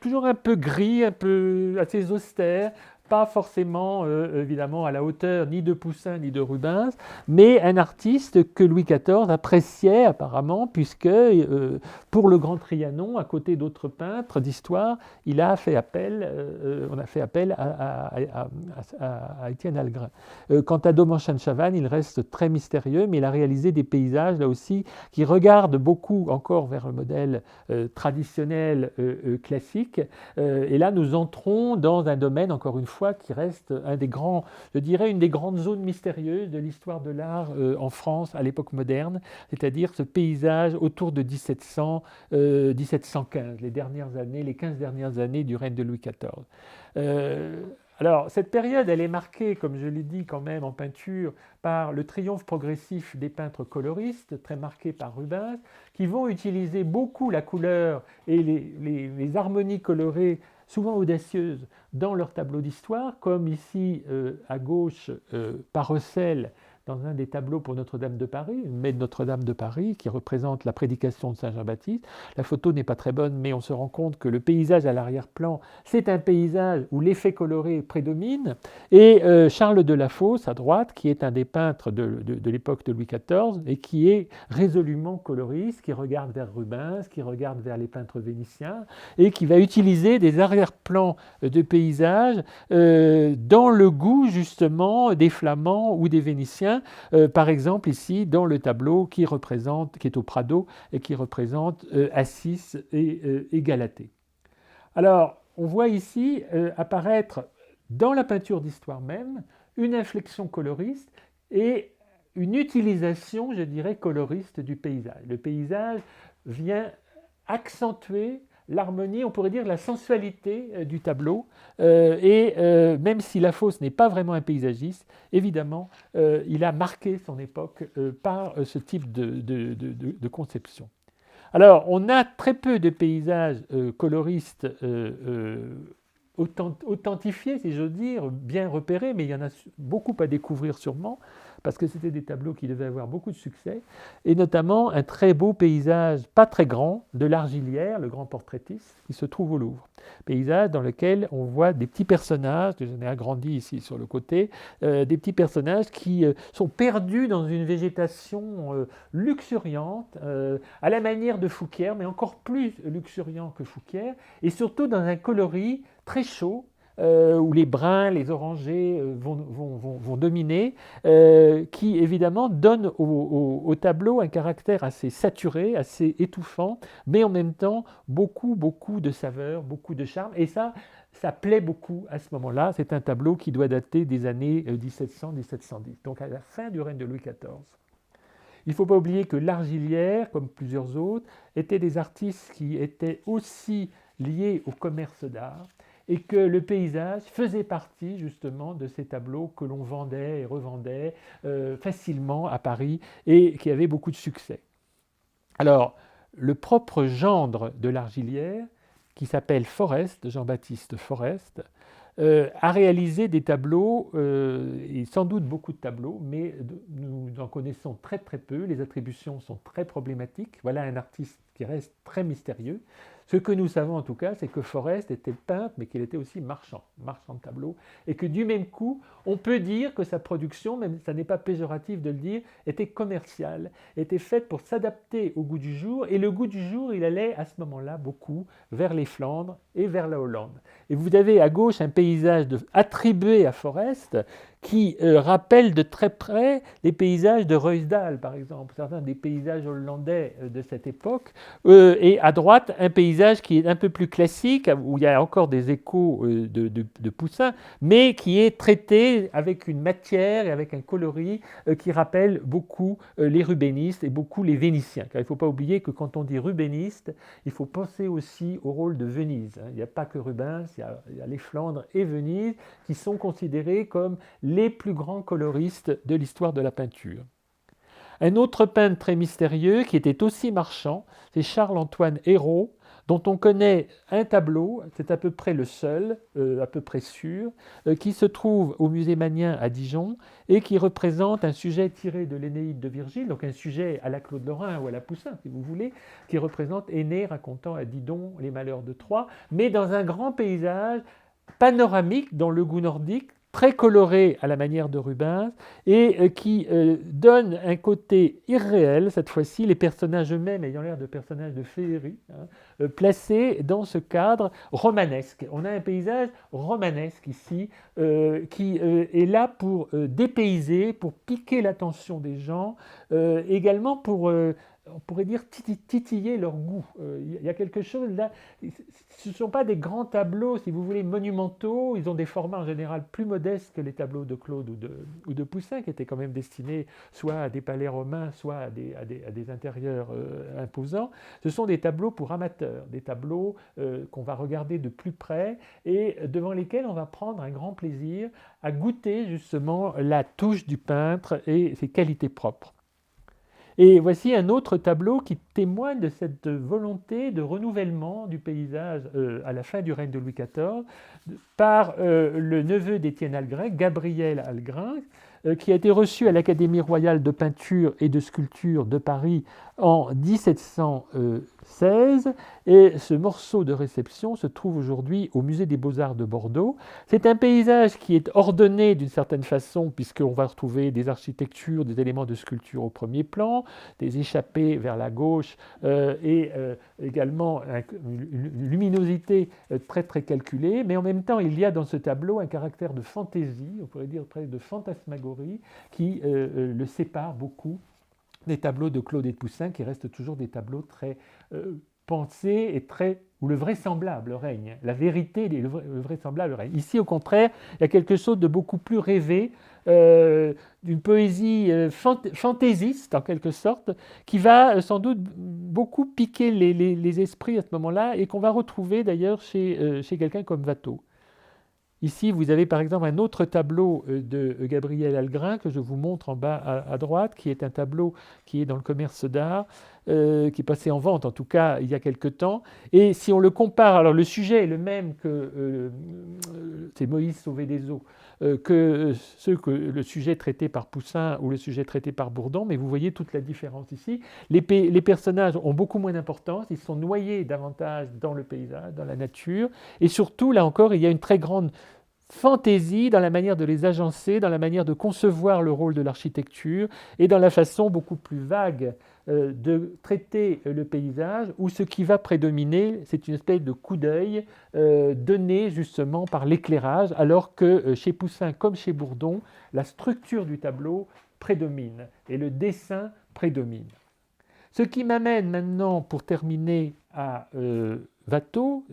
toujours un peu gris, un peu assez austère, pas forcément, évidemment, à la hauteur ni de Poussin ni de Rubens, mais un artiste que Louis XIV appréciait apparemment, puisque pour le Grand Trianon, à côté d'autres peintres d'histoire, on a fait appel à Étienne Algrin. Quant à Domanchin de Chavannes, il reste très mystérieux, mais il a réalisé des paysages, là aussi, qui regardent beaucoup encore vers le modèle traditionnel classique. Et là, nous entrons dans un domaine, encore une fois, qui reste un des grands, je dirais, une des grandes zones mystérieuses de l'histoire de l'art en France à l'époque moderne, c'est-à-dire ce paysage autour de 1700, 1715, les 15 dernières années du règne de Louis XIV. Alors, cette période, elle est marquée, comme je l'ai dit quand même en peinture, par le triomphe progressif des peintres coloristes, très marqué par Rubens, qui vont utiliser beaucoup la couleur et les harmonies colorées souvent audacieuses dans leurs tableaux d'histoire, comme ici à gauche par Roussel dans un des tableaux pour Notre-Dame de Paris, une maie de Notre-Dame de Paris qui représente la prédication de Saint Jean-Baptiste. La photo n'est pas très bonne, mais on se rend compte que le paysage à l'arrière-plan, c'est un paysage où l'effet coloré prédomine. Et Charles de La Fosse, à droite, qui est un des peintres de l'époque de Louis XIV et qui est résolument coloriste, qui regarde vers Rubens, qui regarde vers les peintres vénitiens et qui va utiliser des arrière-plans de paysages dans le goût justement des Flamands ou des Vénitiens. Par exemple ici dans le tableau qui est au Prado et qui représente Assis et Galatée. Alors on voit ici apparaître dans la peinture d'histoire même une inflexion coloriste et une utilisation, je dirais, coloriste du paysage. Le paysage vient accentuer l'harmonie, on pourrait dire la sensualité du tableau, et même si La Fosse n'est pas vraiment un paysagiste, évidemment, il a marqué son époque par ce type de conception. Alors, on a très peu de paysages coloristes authentifiés, si j'ose dire, bien repérés, mais il y en a beaucoup à découvrir sûrement, parce que c'était des tableaux qui devaient avoir beaucoup de succès, et notamment un très beau paysage, pas très grand, de L'Argillière, le grand portraitiste, qui se trouve au Louvre. Paysage dans lequel on voit des petits personnages, que j'en ai agrandi ici sur le côté, des petits personnages qui sont perdus dans une végétation luxuriante, à la manière de Fouquier, mais encore plus luxuriant que Fouquier, et surtout dans un coloris très chaud, où les bruns, les orangés vont dominer, qui évidemment donne au tableau un caractère assez saturé, assez étouffant, mais en même temps beaucoup de saveur, beaucoup de charme, et ça plaît beaucoup à ce moment-là. C'est un tableau qui doit dater des années 1700-1710, donc à la fin du règne de Louis XIV. Il ne faut pas oublier que L'Argillière, comme plusieurs autres, étaient des artistes qui étaient aussi liés au commerce d'art, et que le paysage faisait partie justement de ces tableaux que l'on vendait et revendait facilement à Paris et qui avaient beaucoup de succès. Alors, le propre gendre de L'Argillière, qui s'appelle Forest, Jean-Baptiste Forest, a réalisé des tableaux, et sans doute beaucoup de tableaux, mais nous en connaissons très très peu, les attributions sont très problématiques. Voilà un artiste qui reste très mystérieux. Ce que nous savons en tout cas, c'est que Forest était peintre, mais qu'il était aussi marchand de tableaux, et que du même coup, on peut dire que sa production, même ça n'est pas péjoratif de le dire, était commerciale, était faite pour s'adapter au goût du jour, et le goût du jour, il allait à ce moment-là beaucoup vers les Flandres et vers la Hollande. Et vous avez à gauche un paysage attribué à Forest, qui rappellent de très près les paysages de Ruysdael, par exemple, certains des paysages hollandais de cette époque, et à droite, un paysage qui est un peu plus classique, où il y a encore des échos de Poussin, mais qui est traité avec une matière et avec un coloris qui rappelle beaucoup les rubénistes et beaucoup les vénitiens. Car il ne faut pas oublier que quand on dit rubéniste, il faut penser aussi au rôle de Venise. Il n'y a pas que Rubens, il y a les Flandres et Venise qui sont considérés comme les plus grands coloristes de l'histoire de la peinture. Un autre peintre très mystérieux qui était aussi marchand, c'est Charles-Antoine Hérault, dont on connaît un tableau, c'est à peu près le seul, à peu près sûr, qui se trouve au musée Magnien à Dijon et qui représente un sujet tiré de l'Énéide de Virgile, donc un sujet à la Claude Lorrain ou à la Poussin, si vous voulez, qui représente Énée racontant à Didon les malheurs de Troie, mais dans un grand paysage panoramique dans le goût nordique, très coloré à la manière de Rubens et qui donne un côté irréel, cette fois-ci, les personnages eux-mêmes ayant l'air de personnages de féerie, placés dans ce cadre romanesque. On a un paysage romanesque ici qui est là pour dépayser, pour piquer l'attention des gens, également pour on pourrait dire titiller leur goût. Il y a quelque chose là, ce ne sont pas des grands tableaux, si vous voulez, monumentaux, ils ont des formats en général plus modestes que les tableaux de Claude ou de Poussin, qui étaient quand même destinés soit à des palais romains, soit à des intérieurs imposants. Ce sont des tableaux pour amateurs, des tableaux qu'on va regarder de plus près et devant lesquels on va prendre un grand plaisir à goûter justement la touche du peintre et ses qualités propres. Et voici un autre tableau qui témoigne de cette volonté de renouvellement du paysage à la fin du règne de Louis XIV par le neveu d'Étienne Algrin, Gabriel Algrin, qui a été reçu à l'Académie royale de peinture et de sculpture de Paris en 1716. Et ce morceau de réception se trouve aujourd'hui au Musée des Beaux-Arts de Bordeaux. C'est un paysage qui est ordonné d'une certaine façon, puisqu'on va retrouver des architectures, des éléments de sculpture au premier plan, des échappées vers la gauche et également une luminosité très très calculée. Mais en même temps, il y a dans ce tableau un caractère de fantaisie, on pourrait dire presque de fantasmagorie, qui le sépare beaucoup des tableaux de Claude et de Poussin, qui restent toujours des tableaux très pensés et très où le vraisemblable règne, la vérité et le vraisemblable règne. Ici, au contraire, il y a quelque chose de beaucoup plus rêvé, d'une poésie fantaisiste, en quelque sorte, qui va sans doute beaucoup piquer les esprits à ce moment-là, et qu'on va retrouver d'ailleurs chez quelqu'un comme Watteau. Ici, vous avez par exemple un autre tableau de Gabriel Algrin que je vous montre en bas à droite, qui est un tableau qui est dans le commerce d'art, qui est passé en vente en tout cas il y a quelque temps. Et si on le compare, alors le sujet est le même que c'est Moïse sauvé des eaux, que le sujet traité par Poussin ou le sujet traité par Bourdon, mais vous voyez toute la différence ici. Les personnages ont beaucoup moins d'importance, ils sont noyés davantage dans le paysage, dans la nature, et surtout, là encore, il y a une très grande fantaisie dans la manière de les agencer, dans la manière de concevoir le rôle de l'architecture et dans la façon beaucoup plus vague de traiter le paysage, où ce qui va prédominer, c'est une espèce de coup d'œil donné justement par l'éclairage, alors que chez Poussin comme chez Bourdon, la structure du tableau prédomine et le dessin prédomine. Ce qui m'amène maintenant, pour terminer, à Watteau.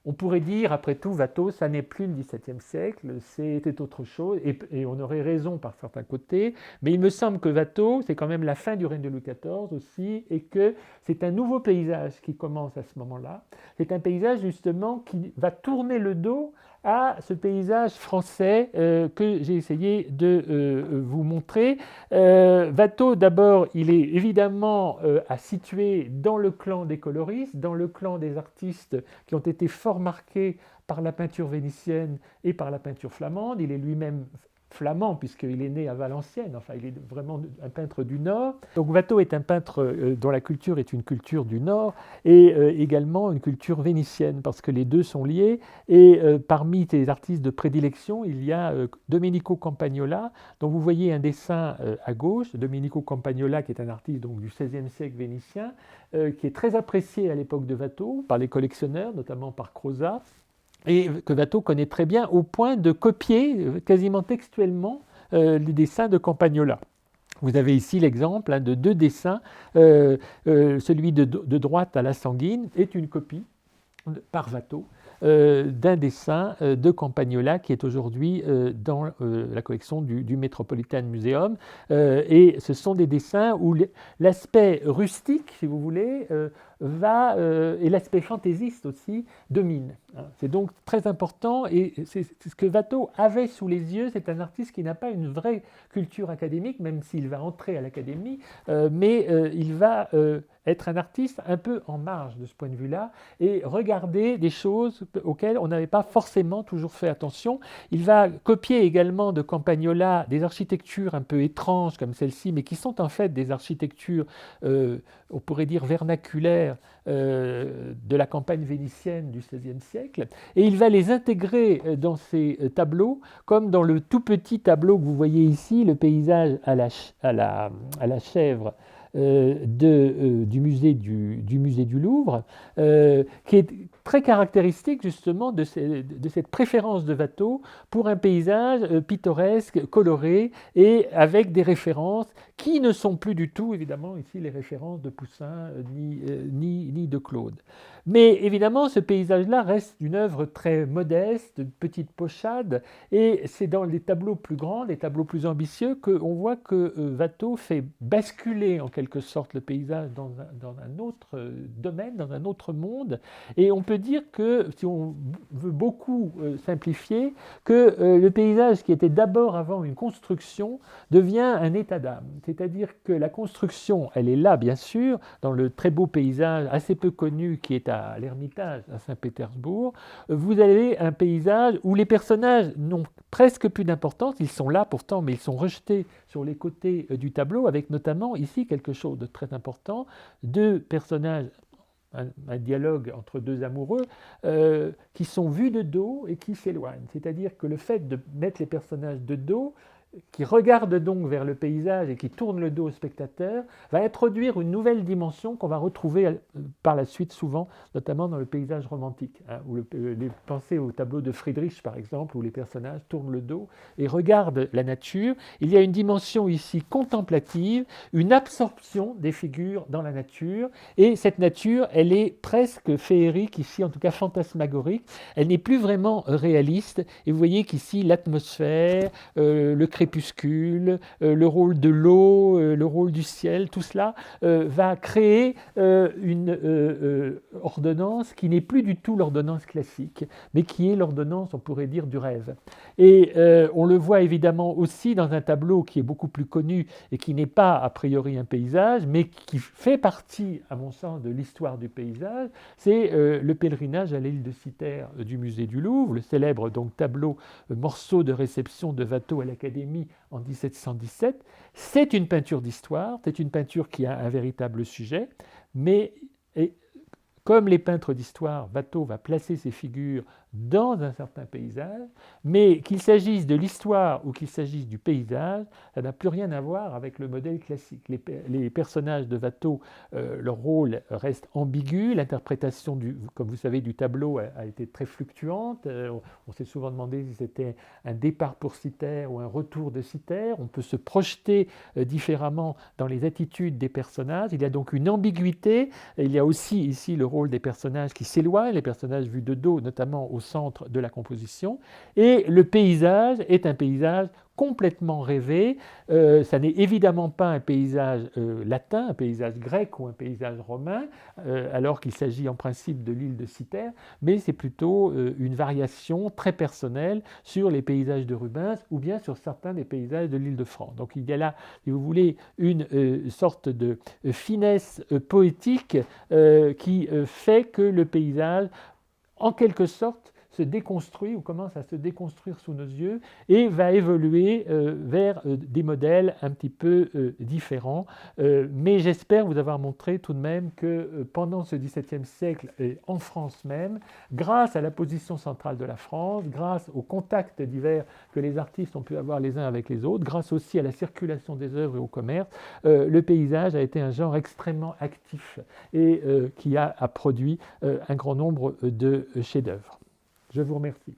On pourrait dire, après tout, Watteau, ça n'est plus le XVIIe siècle, c'était autre chose, et on aurait raison par certains côtés, mais il me semble que Watteau, c'est quand même la fin du règne de Louis XIV aussi, et que c'est un nouveau paysage qui commence à ce moment-là. C'est un paysage justement qui va tourner le dos à ce paysage français que j'ai essayé de vous montrer. Watteau, d'abord, il est évidemment à situer dans le clan des coloristes, dans le clan des artistes qui ont été fort marqués par la peinture vénitienne et par la peinture flamande. Il est lui-même flamand, puisqu'il est né à Valenciennes, enfin il est vraiment un peintre du Nord. Donc Watteau est un peintre dont la culture est une culture du Nord et également une culture vénitienne, parce que les deux sont liés. Et parmi ses artistes de prédilection, il y a Domenico Campagnola, dont vous voyez un dessin à gauche. Domenico Campagnola, qui est un artiste donc, du XVIe siècle vénitien, qui est très apprécié à l'époque de Watteau par les collectionneurs, notamment par Crozat. et que Watteau connaît très bien au point de copier quasiment textuellement les dessins de Campagnola. Vous avez ici l'exemple de deux dessins. Celui de droite à la sanguine est une copie par Watteau d'un dessin de Campagnola qui est aujourd'hui dans la collection du Metropolitan Museum. Et ce sont des dessins où l'aspect rustique, si vous voulez, et l'aspect fantaisiste aussi domine. C'est donc très important et c'est ce que Watteau avait sous les yeux. C'est un artiste qui n'a pas une vraie culture académique, même s'il va entrer à l'académie, mais il va être un artiste un peu en marge de ce point de vue-là et regarder des choses auxquelles on n'avait pas forcément toujours fait attention. Il va copier également de Campagnola des architectures un peu étranges comme celle-ci, mais qui sont en fait des architectures, on pourrait dire vernaculaires, de la campagne vénitienne du XVIe siècle, et il va les intégrer dans ses tableaux, comme dans le tout petit tableau que vous voyez ici, le paysage à la chèvre du musée du Louvre, qui est très caractéristique justement de cette préférence de Watteau pour un paysage pittoresque, coloré et avec des références qui ne sont plus du tout évidemment ici les références de Poussin ni de Claude. Mais évidemment ce paysage-là reste une œuvre très modeste, une petite pochade, et c'est dans les tableaux plus grands, les tableaux plus ambitieux qu'on voit que Watteau fait basculer en quelque sorte le paysage dans un autre domaine, dans un autre monde. Et on peut dire que, si on veut beaucoup simplifier, que le paysage qui était d'abord avant une construction devient un état d'âme. C'est-à-dire que la construction, elle est là bien sûr, dans le très beau paysage assez peu connu qui est à l'Ermitage à Saint-Pétersbourg. Vous avez un paysage où les personnages n'ont presque plus d'importance, ils sont là pourtant, mais ils sont rejetés sur les côtés du tableau, avec notamment ici quelque chose de très important, deux personnages, un dialogue entre deux amoureux, qui sont vus de dos et qui s'éloignent. C'est-à-dire que le fait de mettre les personnages de dos, qui regarde donc vers le paysage et qui tourne le dos au spectateur, va introduire une nouvelle dimension qu'on va retrouver par la suite souvent, notamment dans le paysage romantique, où pensez au tableau de Friedrich par exemple, où les personnages tournent le dos et regardent la nature. Il y a une dimension ici contemplative, une absorption des figures dans la nature, et cette nature, elle est presque féerique ici, en tout cas fantasmagorique, elle n'est plus vraiment réaliste, et vous voyez qu'ici l'atmosphère, le crépuscule, le rôle de l'eau, le rôle du ciel, tout cela va créer une ordonnance qui n'est plus du tout l'ordonnance classique, mais qui est l'ordonnance, on pourrait dire, du rêve. Et on le voit évidemment aussi dans un tableau qui est beaucoup plus connu et qui n'est pas a priori un paysage, mais qui fait partie, à mon sens, de l'histoire du paysage, c'est le pèlerinage à l'île de Cythère du musée du Louvre, le célèbre donc tableau morceau de réception de Watteau à l'Académie en 1717. C'est une peinture d'histoire, c'est une peinture qui a un véritable sujet, mais comme les peintres d'histoire, Watteau va placer ses figures dans un certain paysage, mais qu'il s'agisse de l'histoire ou qu'il s'agisse du paysage, ça n'a plus rien à voir avec le modèle classique. Les personnages de Watteau, leur rôle reste ambigu, l'interprétation, comme vous savez, du tableau a été très fluctuante. On s'est souvent demandé si c'était un départ pour Cythère ou un retour de Cythère. On peut se projeter différemment dans les attitudes des personnages. Il y a donc une ambiguïté. Il y a aussi ici le rôle des personnages qui s'éloignent, les personnages vus de dos, notamment au centre de la composition, et le paysage est un paysage complètement rêvé. Ça n'est évidemment pas un paysage latin, un paysage grec ou un paysage romain, alors qu'il s'agit en principe de l'île de Cythère, mais c'est plutôt une variation très personnelle sur les paysages de Rubens ou bien sur certains des paysages de l'île de France. Donc il y a là, si vous voulez, une sorte de finesse poétique qui fait que le paysage, en quelque sorte, se déconstruit ou commence à se déconstruire sous nos yeux et va évoluer vers des modèles un petit peu différents. Mais j'espère vous avoir montré tout de même que pendant ce XVIIe siècle, et en France même, grâce à la position centrale de la France, grâce aux contacts divers que les artistes ont pu avoir les uns avec les autres, grâce aussi à la circulation des œuvres et au commerce, le paysage a été un genre extrêmement actif et qui a produit un grand nombre de chefs-d'œuvre. Je vous remercie.